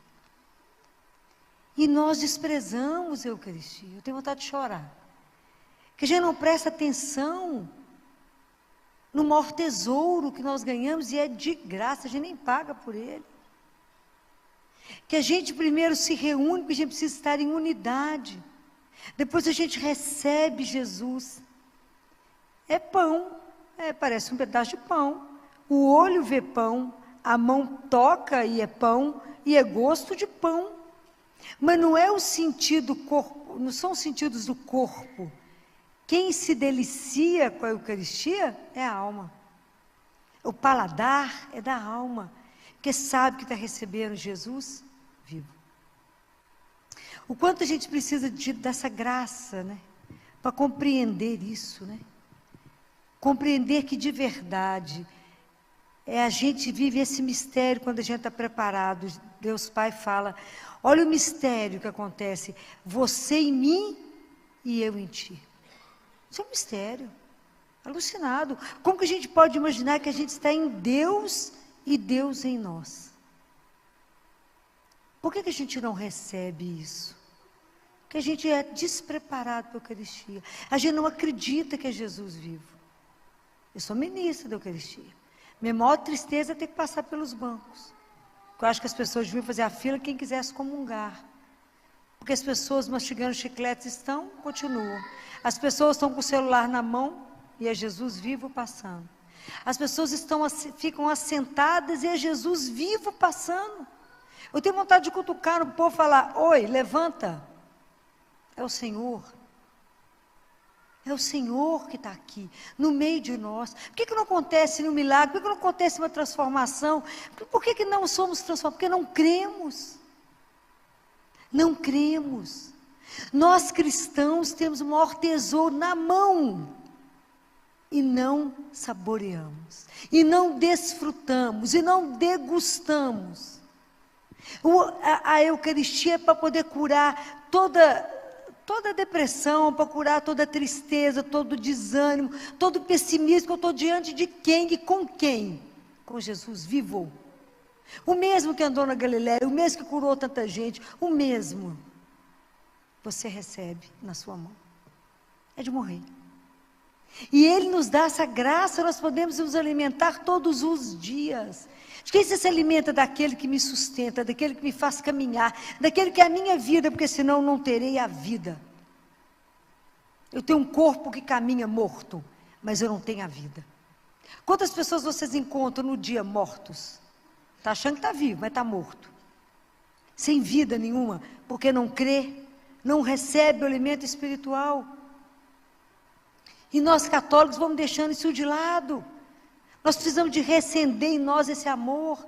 E nós desprezamos a Eucaristia, eu tenho vontade de chorar. Que a gente não presta atenção no maior tesouro que nós ganhamos e é de graça, a gente nem paga por ele. Que a gente primeiro se reúne, porque a gente precisa estar em unidade. Depois a gente recebe Jesus. É pão, parece um pedaço de pão. O olho vê pão, a mão toca e é pão, e é gosto de pão. Mas não é o sentido corpo, não são os sentidos do corpo. Quem se delicia com a Eucaristia é a alma. O paladar é da alma, porque sabe que está recebendo Jesus vivo. O quanto a gente precisa dessa graça, né? Para compreender isso, né? Compreender que de verdade a gente vive esse mistério quando a gente está preparado. Deus Pai fala, olha o mistério que acontece, você em mim e eu em ti. Isso é um mistério, alucinado. Como que a gente pode imaginar que a gente está em Deus e Deus em nós? Por que a gente não recebe isso? Porque a gente é despreparado para a Eucaristia. A gente não acredita que é Jesus vivo. Eu sou ministra da Eucaristia. Minha maior tristeza é ter que passar pelos bancos. Eu acho que as pessoas deviam fazer a fila quem quisesse comungar. Porque as pessoas mastigando chicletes continuam. As pessoas estão com o celular na mão e é Jesus vivo passando. As pessoas ficam assentadas e é Jesus vivo passando. Eu tenho vontade de cutucar no povo e falar, oi, levanta. É o Senhor. É o Senhor que está aqui, no meio de nós. Por que não acontece um milagre? Por que não acontece uma transformação? Por que não somos transformados? Porque não cremos. Não cremos. Nós cristãos temos o maior tesouro na mão. E não saboreamos. E não desfrutamos. E não degustamos. A Eucaristia é para poder curar toda depressão, para curar toda tristeza, todo desânimo, todo pessimismo. Eu estou diante de quem e com quem? Com Jesus vivo. O mesmo que andou na Galileia, o mesmo que curou tanta gente, o mesmo. Você recebe na sua mão. É de morrer. E Ele nos dá essa graça, nós podemos nos alimentar todos os dias. De quem você se alimenta? Daquele que me sustenta, daquele que me faz caminhar, daquele que é a minha vida, porque senão não terei a vida. Eu tenho um corpo que caminha morto, mas eu não tenho a vida. Quantas pessoas vocês encontram no dia mortos? Está achando que está vivo, mas está morto. Sem vida nenhuma, porque não crê, não recebe o alimento espiritual. E nós católicos vamos deixando isso de lado. Nós precisamos de reacender em nós esse amor.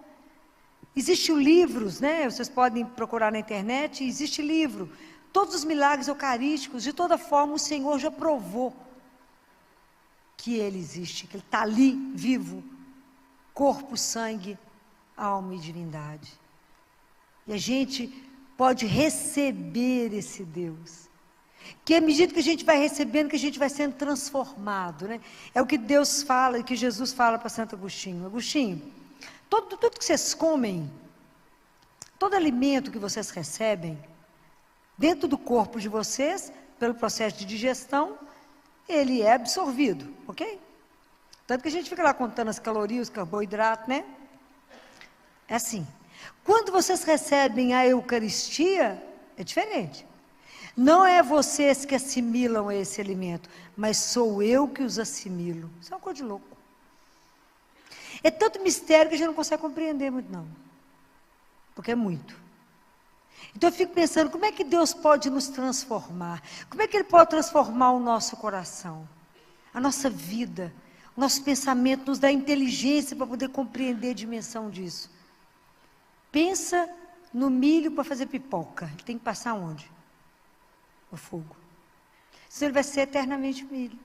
Existem livros, né? Vocês podem procurar na internet, existe livro. Todos os milagres eucarísticos, de toda forma, o Senhor já provou que Ele existe, que Ele está ali, vivo. Corpo, sangue, alma e divindade. E a gente pode receber esse Deus. Que à medida que a gente vai recebendo, que a gente vai sendo transformado, né? É o que Deus fala, e que Jesus fala para Santo Agostinho. Agostinho, tudo que vocês comem, todo alimento que vocês recebem, dentro do corpo de vocês, pelo processo de digestão, ele é absorvido, ok? Tanto que a gente fica lá contando as calorias, os carboidratos, né? É assim. Quando vocês recebem a Eucaristia, é diferente. Não é vocês que assimilam esse alimento, mas sou eu que os assimilo. Isso é uma coisa de louco. É tanto mistério que a gente não consegue compreender muito, não. Porque é muito. Então eu fico pensando, como é que Deus pode nos transformar? Como é que Ele pode transformar o nosso coração? A nossa vida, o nosso pensamento, nos dá inteligência para poder compreender a dimensão disso. Pensa no milho para fazer pipoca. Ele tem que passar onde? No fogo. Senão ele vai ser eternamente milho.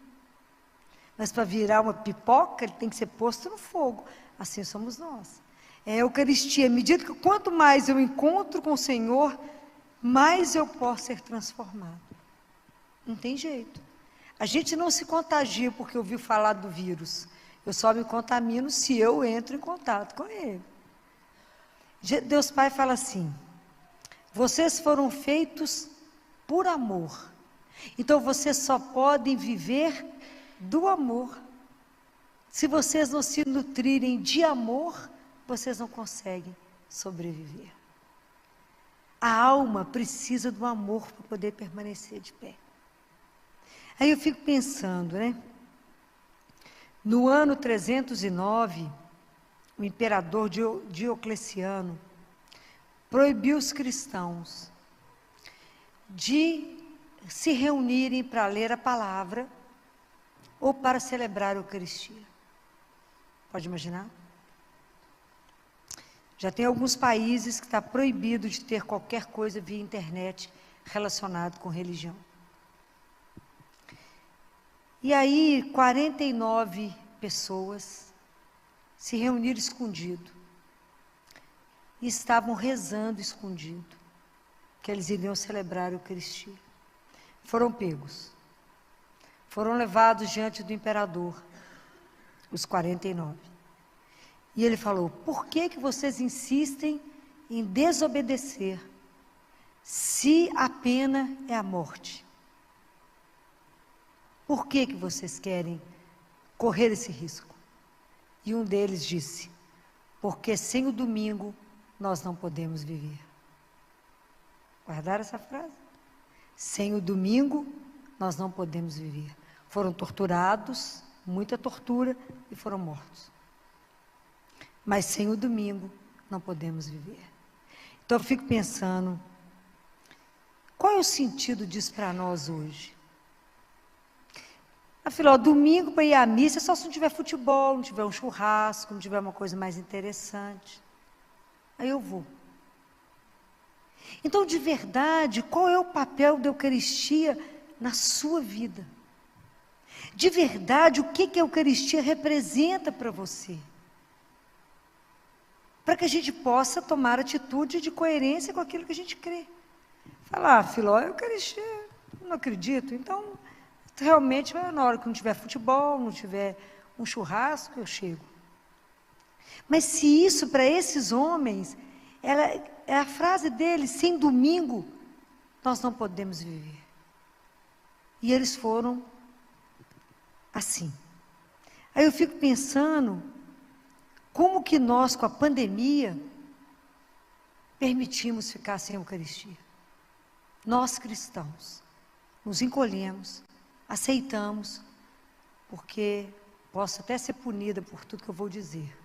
Mas para virar uma pipoca, ele tem que ser posto no fogo. Assim somos nós. É a Eucaristia. À medida que quanto mais eu encontro com o Senhor, mais eu posso ser transformado. Não tem jeito. A gente não se contagia porque ouviu falar do vírus. Eu só me contamino se eu entro em contato com ele. Deus Pai fala assim: vocês foram feitos por amor. Então vocês só podem viver do amor. Se vocês não se nutrirem de amor, vocês não conseguem sobreviver. A alma precisa do amor para poder permanecer de pé. Aí eu fico pensando, né? No ano 309, o imperador Diocleciano proibiu os cristãos de se reunirem para ler a palavra ou para celebrar a Eucaristia. Pode imaginar? Já tem alguns países que está proibido de ter qualquer coisa via internet relacionado com religião. E aí, 49 pessoas se reuniram escondido e estavam rezando escondido, que eles iriam celebrar a Eucaristia. Foram pegos. Foram levados diante do imperador, os 49. E ele falou: por que vocês insistem em desobedecer, se a pena é a morte? Por que vocês querem correr esse risco? E um deles disse: porque sem o domingo nós não podemos viver. Guardaram essa frase? Sem o domingo nós não podemos viver. Foram torturados, muita tortura, e foram mortos. Mas sem o domingo não podemos viver. Então eu fico pensando, qual é o sentido disso para nós hoje? Afinal, domingo para ir à missa é só se não tiver futebol, não tiver um churrasco, não tiver uma coisa mais interessante. Aí eu vou. Então, de verdade, qual é o papel da Eucaristia na sua vida? De verdade, o que a Eucaristia representa para você? Para que a gente possa tomar atitude de coerência com aquilo que a gente crê. Falar, Filó, a Eucaristia, não acredito, então, realmente, na hora que não tiver futebol, não tiver um churrasco, eu chego. Mas se isso, para esses homens, é a frase deles: sem domingo, nós não podemos viver. E eles foram assim. Aí eu fico pensando, Como que nós, com a pandemia, permitimos ficar sem Eucaristia? Nós, cristãos, nos encolhemos, aceitamos, porque posso até ser punida por tudo que eu vou dizer,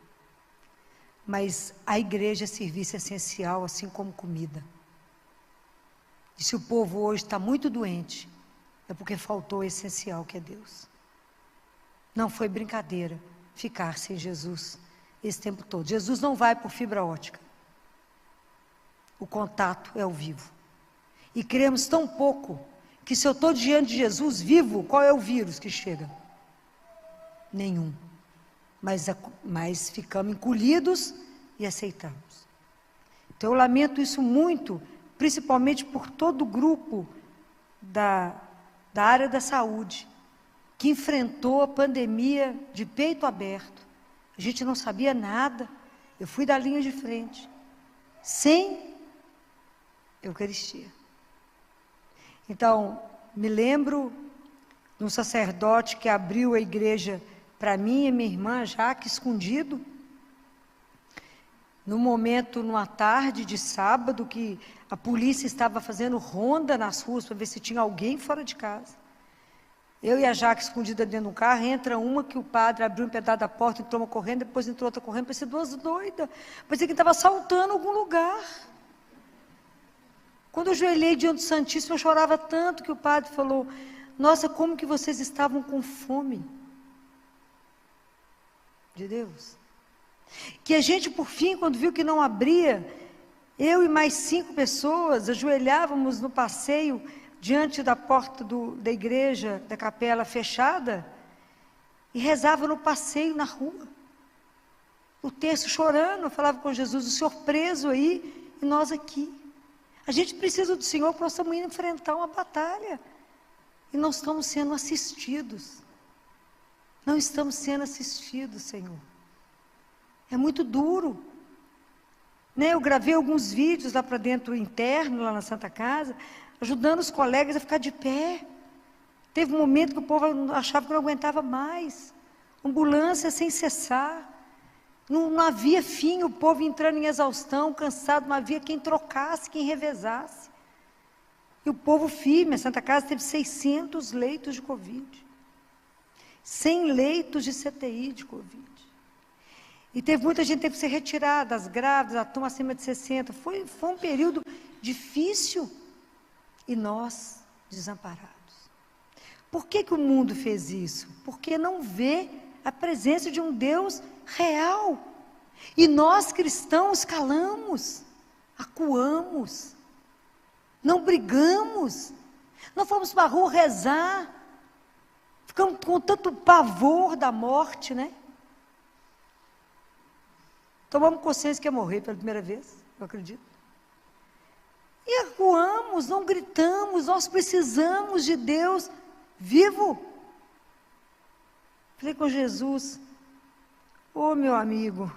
mas a igreja é serviço essencial, assim como comida. E se o povo hoje está muito doente, é porque faltou o essencial, que é Deus. Não foi brincadeira ficar sem Jesus esse tempo todo. Jesus não vai por fibra ótica. O contato é ao vivo. E cremos tão pouco, que se eu estou diante de Jesus vivo, qual é o vírus que chega? Nenhum. Mas ficamos encolhidos e aceitamos. Então eu lamento isso muito, principalmente por todo o grupo da área da saúde, que enfrentou a pandemia de peito aberto. A gente não sabia nada, eu fui da linha de frente, sem Eucaristia. Então, me lembro de um sacerdote que abriu a igreja para mim e minha irmã, Jaque, escondido, no momento, numa tarde de sábado, que a polícia estava fazendo ronda nas ruas para ver se tinha alguém fora de casa. Eu e a Jaque escondida dentro do carro, entra uma que o padre abriu um pedaço da porta, entrou uma correndo, depois entrou outra correndo, parecia duas doidas, parecia que estava assaltando algum lugar. Quando eu ajoelhei diante do Santíssimo, eu chorava tanto que o padre falou: nossa, como que vocês estavam com fome de Deus. Que a gente, por fim, quando viu que não abria, eu e mais 5 pessoas ajoelhávamos no passeio, diante da porta da igreja, da capela fechada, e rezava no passeio, na rua. O terço chorando, eu falava com Jesus: o Senhor preso aí, e nós aqui. A gente precisa do Senhor, porque nós estamos indo enfrentar uma batalha. E não estamos sendo assistidos. Não estamos sendo assistidos, Senhor. É muito duro. Né? Eu gravei alguns vídeos lá para dentro, interno, lá na Santa Casa, ajudando os colegas a ficar de pé. Teve um momento que o povo achava que não aguentava mais. Ambulância sem cessar. Não havia fim, o povo entrando em exaustão, cansado, não havia quem trocasse, quem revezasse. E o povo firme, a Santa Casa teve 600 leitos de Covid. 100 leitos de CTI de Covid. E teve muita gente que teve que ser retirada, as grávidas, a turma acima de 60. Foi um período difícil. E nós, desamparados. Por que o mundo fez isso? Porque não vê a presença de um Deus real. E nós, cristãos, calamos, acuamos, não brigamos, não fomos para a rua rezar, ficamos com tanto pavor da morte, né? Tomamos consciência que ia morrer pela primeira vez, eu acredito. E acuamos, não gritamos, nós precisamos de Deus vivo. Falei com Jesus: ô meu amigo,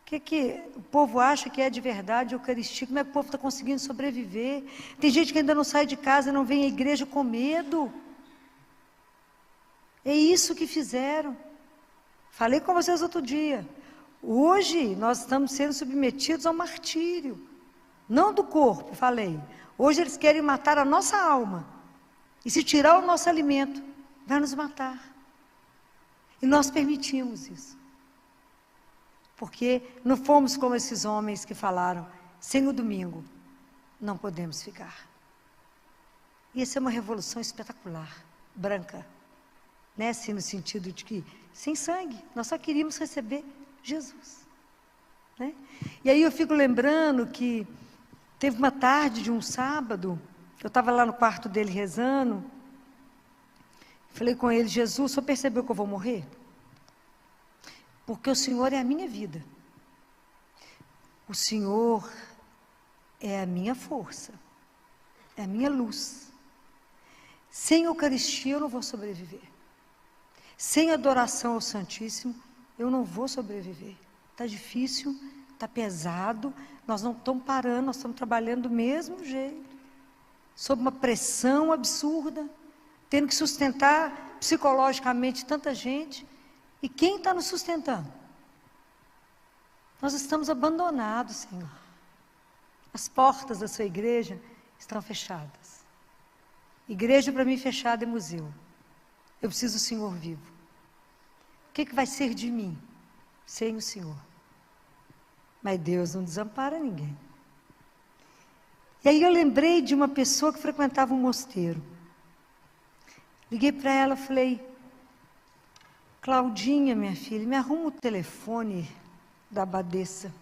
o que o povo acha que é de verdade a Eucaristia? Como é que o povo está conseguindo sobreviver? Tem gente que ainda não sai de casa, não vem à igreja com medo. É isso que fizeram. Falei com vocês outro dia. Hoje nós estamos sendo submetidos ao martírio. Não do corpo, falei. Hoje eles querem matar a nossa alma. E se tirar o nosso alimento, vai nos matar. E nós permitimos isso. Porque não fomos como esses homens que falaram: sem o domingo, não podemos ficar. E essa é uma revolução espetacular, branca. Né? Assim, no sentido de que, sem sangue, nós só queríamos receber Jesus. Né? E aí eu fico lembrando que teve uma tarde de um sábado, eu estava lá no quarto dele rezando, falei com ele: Jesus, o senhor percebeu que eu vou morrer? Porque o Senhor é a minha vida. O Senhor é a minha força, é a minha luz. Sem Eucaristia eu não vou sobreviver. Sem adoração ao Santíssimo eu não vou sobreviver. Está difícil, está pesado, nós não estamos parando, nós estamos trabalhando do mesmo jeito, sob uma pressão absurda, tendo que sustentar psicologicamente tanta gente. E quem está nos sustentando? Nós estamos abandonados, Senhor. As portas da sua igreja estão fechadas. Igreja para mim fechada é museu. Eu preciso do Senhor vivo. O que vai ser de mim sem o Senhor? Mas Deus não desampara ninguém. E aí eu lembrei de uma pessoa que frequentava um mosteiro. Liguei para ela e falei: Claudinha, minha filha, me arruma o telefone da abadesa.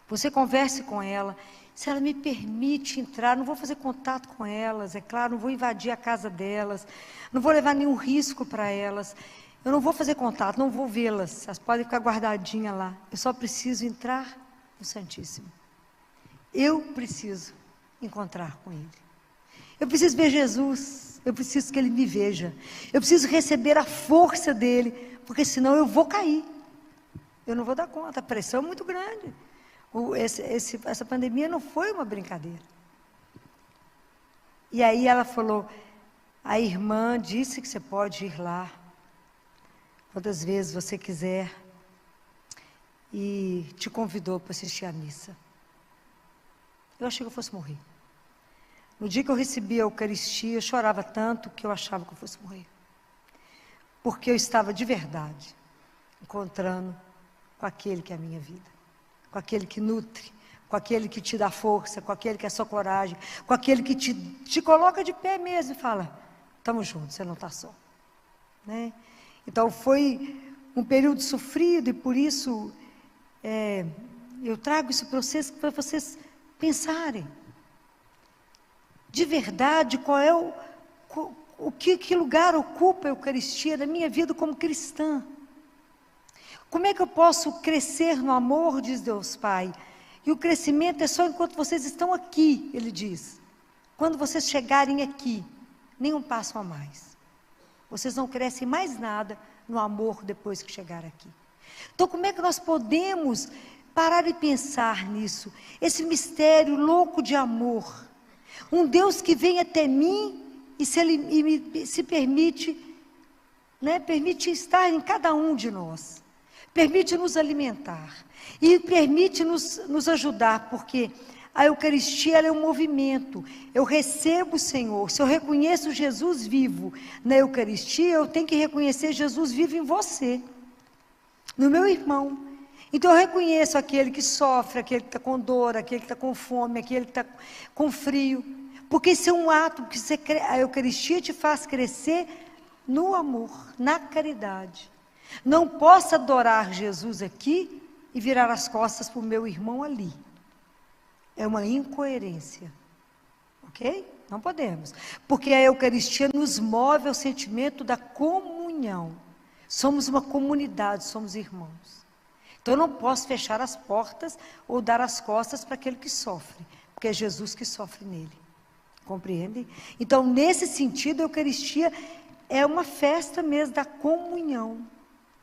Você converse com ela. Se ela me permite entrar, não vou fazer contato com elas, é claro, não vou invadir a casa delas, não vou levar nenhum risco para elas. Eu não vou fazer contato, não vou vê-las, elas podem ficar guardadinhas lá. Eu só preciso entrar no Santíssimo. Eu preciso encontrar com Ele. Eu preciso ver Jesus, eu preciso que Ele me veja. Eu preciso receber a força dEle, porque senão eu vou cair. Eu não vou dar conta, a pressão é muito grande. Essa pandemia não foi uma brincadeira. E aí ela falou: a irmã disse que você pode ir lá quantas vezes você quiser, e te convidou para assistir à missa. Eu achei que eu fosse morrer. No dia que eu recebi a Eucaristia, eu chorava tanto que eu achava que eu fosse morrer. Porque eu estava de verdade encontrando com aquele que é a minha vida, com aquele que nutre, com aquele que te dá força, com aquele que é só coragem, com aquele que te coloca de pé mesmo e fala: estamos juntos, você não está só. Né? Então foi um período sofrido e por isso eu trago isso para vocês pensarem. De verdade, que lugar ocupa a Eucaristia na minha vida como cristã? Como é que eu posso crescer no amor, diz Deus Pai? E o crescimento é só enquanto vocês estão aqui, Ele diz. Quando vocês chegarem aqui, nenhum passo a mais. Vocês não crescem mais nada no amor depois que chegar aqui. Então, como é que nós podemos parar e pensar nisso? Esse mistério louco de amor. Um Deus que vem até mim e se permite, né, permite estar em cada um de nós. Permite nos alimentar. E permite nos ajudar, porque a Eucaristia ela é um movimento. Eu recebo o Senhor. Se eu reconheço Jesus vivo na Eucaristia, eu tenho que reconhecer Jesus vivo em você, no meu irmão. Então eu reconheço aquele que sofre, aquele que está com dor, aquele que está com fome, aquele que está com frio. Porque isso é um ato que a Eucaristia te faz crescer no amor, na caridade. Não posso adorar Jesus aqui e virar as costas para o meu irmão ali. É uma incoerência. Ok? Não podemos. Porque a Eucaristia nos move ao sentimento da comunhão. Somos uma comunidade, somos irmãos. Então eu não posso fechar as portas ou dar as costas para aquele que sofre. Porque é Jesus que sofre nele. Compreendem? Então, nesse sentido, a Eucaristia é uma festa mesmo da comunhão.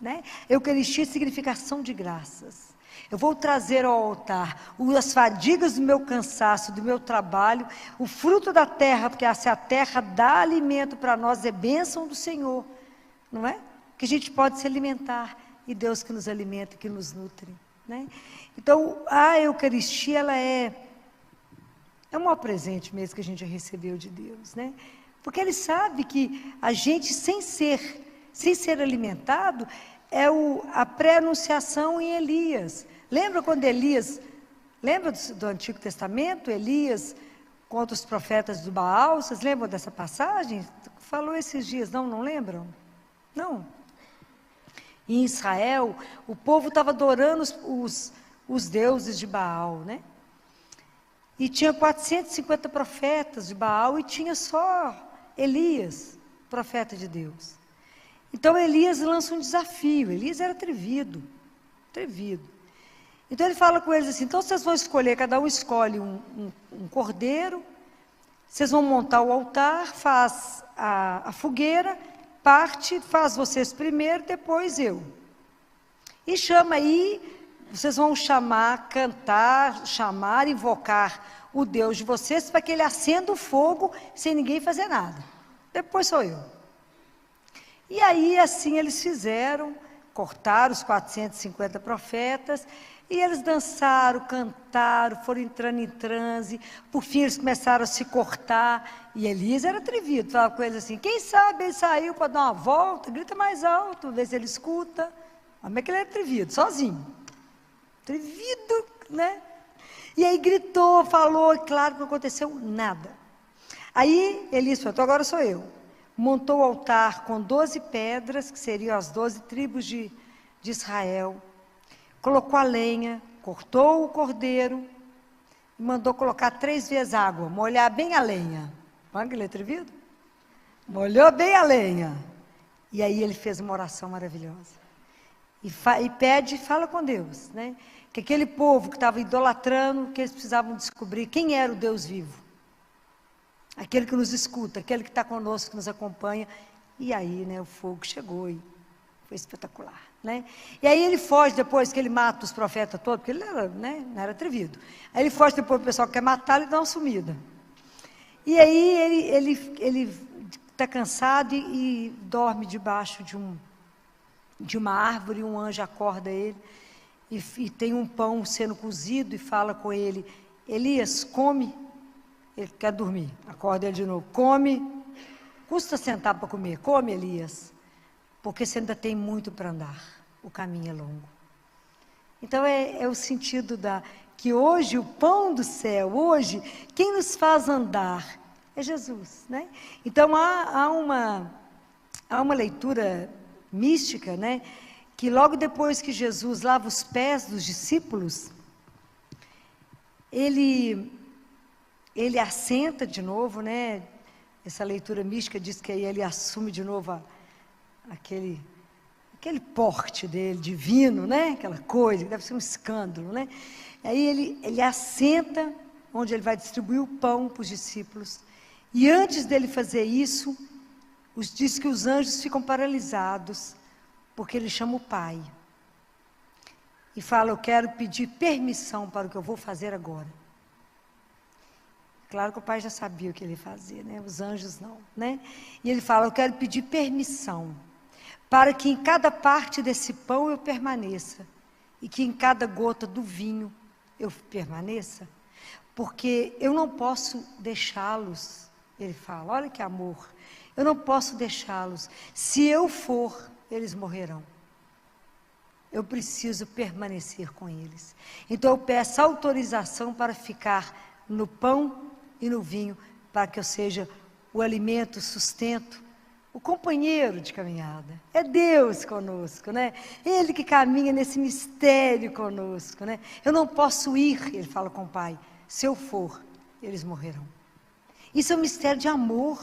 Né? Eucaristia é significação de graças. Eu vou trazer ao altar as fadigas do meu cansaço, do meu trabalho, o fruto da terra, porque se a terra dá alimento para nós, é bênção do Senhor, não é? Que a gente pode se alimentar, e Deus que nos alimenta, que nos nutre. Né? Então, a Eucaristia, ela é um maior presente mesmo que a gente já recebeu de Deus, né? Porque Ele sabe que a gente, sem ser alimentado, é a pré-anunciação em Elias. Lembra quando lembra do Antigo Testamento, Elias contra os profetas do Baal? Vocês lembram dessa passagem? Falou esses dias, não lembram? Não. Em Israel, o povo estava adorando os deuses de Baal, né? E tinha 450 profetas de Baal e tinha só Elias, profeta de Deus. Então Elias lança um desafio. Elias era atrevido. Então ele fala com eles assim: então vocês vão escolher, cada um escolhe um cordeiro, vocês vão montar o altar, faz a fogueira, faz vocês primeiro, depois eu. E chama aí, vocês vão chamar, invocar o Deus de vocês para que ele acenda o fogo sem ninguém fazer nada. Depois sou eu. E aí assim eles fizeram, cortaram os 450 profetas, e eles dançaram, cantaram, foram entrando em transe, por fim eles começaram a se cortar, e Elias era atrevido, falava com eles assim, quem sabe ele saiu para dar uma volta, grita mais alto, vê se ele escuta. Como é que ele era atrevido? Sozinho. Atrevido, né? E aí gritou, falou, e claro que não aconteceu nada. Aí Elias falou, então agora sou eu. Montou o altar com 12 pedras, que seriam as 12 tribos de Israel. Colocou a lenha, cortou o cordeiro e mandou colocar 3 vezes água, molhar bem a lenha. Olha que ele é atrevido? Molhou bem a lenha. E aí ele fez uma oração maravilhosa. E pede e fala com Deus, né? Que aquele povo que estava idolatrando, que eles precisavam descobrir quem era o Deus vivo. Aquele que nos escuta, aquele que está conosco, que nos acompanha. E aí, né, o fogo chegou e foi espetacular, né? E aí ele foge depois que ele mata os profetas todos, porque ele era, né, não era atrevido. Aí ele foge depois, o pessoal que quer matar, ele dá uma sumida. E aí ele está cansado e dorme debaixo de uma árvore, um anjo acorda ele, e tem um pão sendo cozido e fala com ele, Elias, come. Ele quer dormir, acorda ele de novo, come, custa sentar para comer, come Elias, porque você ainda tem muito para andar, o caminho é longo. Então é o sentido que hoje o pão do céu, hoje, quem nos faz andar é Jesus, né? Então há uma leitura mística, né? Que logo depois que Jesus lava os pés dos discípulos, ele assenta de novo, né? Essa leitura mística diz que aí ele assume de novo aquele porte dele, divino, né? Aquela coisa, que deve ser um escândalo, né? Aí ele assenta, onde ele vai distribuir o pão para os discípulos. E antes dele fazer isso, diz que os anjos ficam paralisados, porque ele chama o Pai. E fala, eu quero pedir permissão para o que eu vou fazer agora. Claro que o Pai já sabia o que ele ia fazer, né? Os anjos não, né? E ele fala, eu quero pedir permissão, para que em cada parte desse pão eu permaneça, e que em cada gota do vinho eu permaneça, porque eu não posso deixá-los, ele fala, olha que amor, eu não posso deixá-los, se eu for, eles morrerão. Eu preciso permanecer com eles. Então eu peço autorização para ficar no pão e no vinho, para que eu seja o alimento, o sustento, o companheiro de caminhada. É Deus conosco, né? Ele que caminha nesse mistério conosco, né? Eu não posso ir, ele fala com o Pai, se eu for, eles morrerão. Isso é um mistério de amor.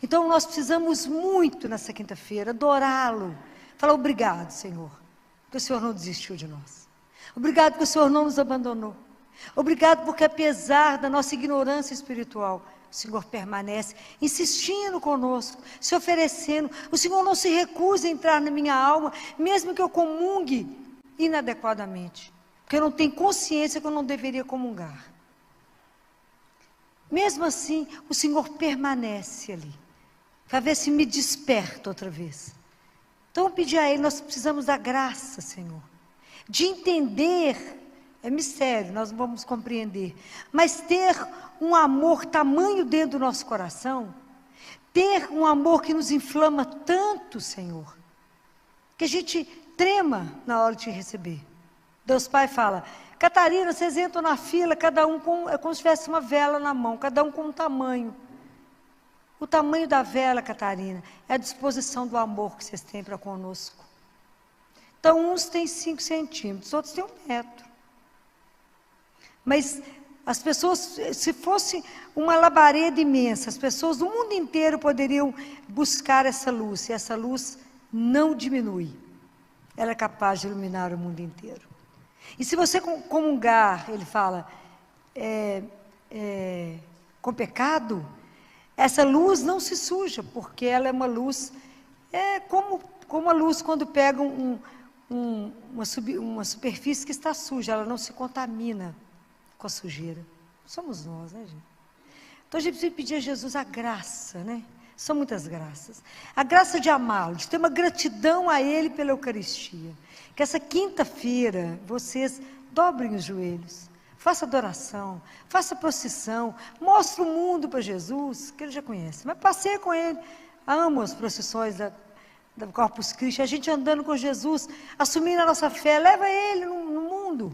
Então nós precisamos muito nessa quinta-feira adorá-lo, falar obrigado, Senhor, porque o Senhor não desistiu de nós. Obrigado porque o Senhor não nos abandonou. Obrigado porque apesar da nossa ignorância espiritual, o Senhor permanece insistindo conosco, se oferecendo. O Senhor não se recusa a entrar na minha alma, mesmo que eu comungue inadequadamente, porque eu não tenho consciência que eu não deveria comungar. Mesmo assim, o Senhor permanece ali, para ver se me desperta outra vez. Então eu pedi a Ele, nós precisamos da graça, Senhor, de entender. É mistério, nós não vamos compreender. Mas ter um amor tamanho dentro do nosso coração, ter um amor que nos inflama tanto, Senhor, que a gente trema na hora de te receber. Deus Pai fala, Catarina, vocês entram na fila, cada um é como se tivesse uma vela na mão, cada um com um tamanho. O tamanho da vela, Catarina, é a disposição do amor que vocês têm para conosco. Então, uns têm 5 centímetros, outros têm 1 metro. Mas as pessoas, se fosse uma labareda imensa, as pessoas do mundo inteiro poderiam buscar essa luz, e essa luz não diminui. Ela é capaz de iluminar o mundo inteiro. E se você comungar, ele fala, com pecado, essa luz não se suja, porque ela é uma luz, como a luz quando pega uma superfície que está suja, ela não se contamina com a sujeira. Somos nós, né, gente? Então a gente precisa pedir a Jesus a graça, né? São muitas graças. A graça de amá-lo, de ter uma gratidão a Ele pela Eucaristia. Que essa quinta-feira vocês dobrem os joelhos, faça adoração, faça procissão, mostre o mundo para Jesus, que Ele já conhece. Mas passeie com Ele. Amo as procissões da Corpus Christi, a gente andando com Jesus, assumindo a nossa fé, leva Ele no mundo.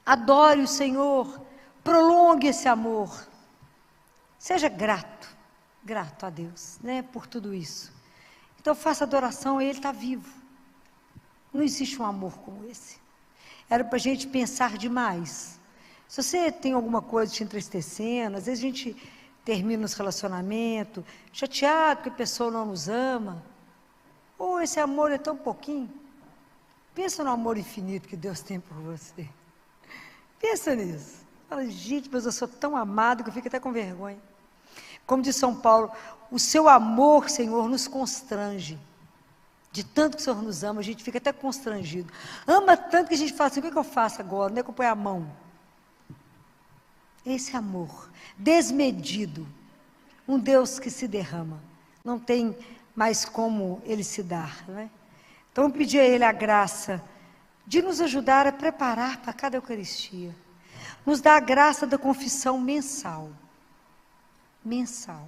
Adore o Senhor, prolongue esse amor. Seja grato a Deus, né, por tudo isso. Então faça adoração, Ele está vivo. Não existe um amor como esse. Era para a gente pensar demais. Se você tem alguma coisa te entristecendo, às vezes a gente termina os relacionamentos, chateado que a pessoa não nos ama. Ou esse amor é tão pouquinho. Pensa no amor infinito que Deus tem por você. Pensa nisso. Fala, gente, mas eu sou tão amado que eu fico até com vergonha. Como diz São Paulo, o seu amor, Senhor, nos constrange. De tanto que o Senhor nos ama, a gente fica até constrangido. Ama tanto que a gente fala assim, o que eu faço agora? Onde é que eu ponho a mão? Esse amor, desmedido. Um Deus que se derrama. Não tem mais como Ele se dar, não é? Então, eu pedi a Ele a graça de nos ajudar a preparar para cada Eucaristia. Nos dá a graça da confissão mensal. Mensal.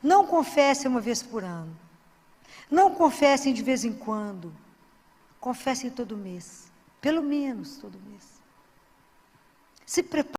Não confessem uma vez por ano. Não confessem de vez em quando. Confessem todo mês. Pelo menos todo mês. Se preparem.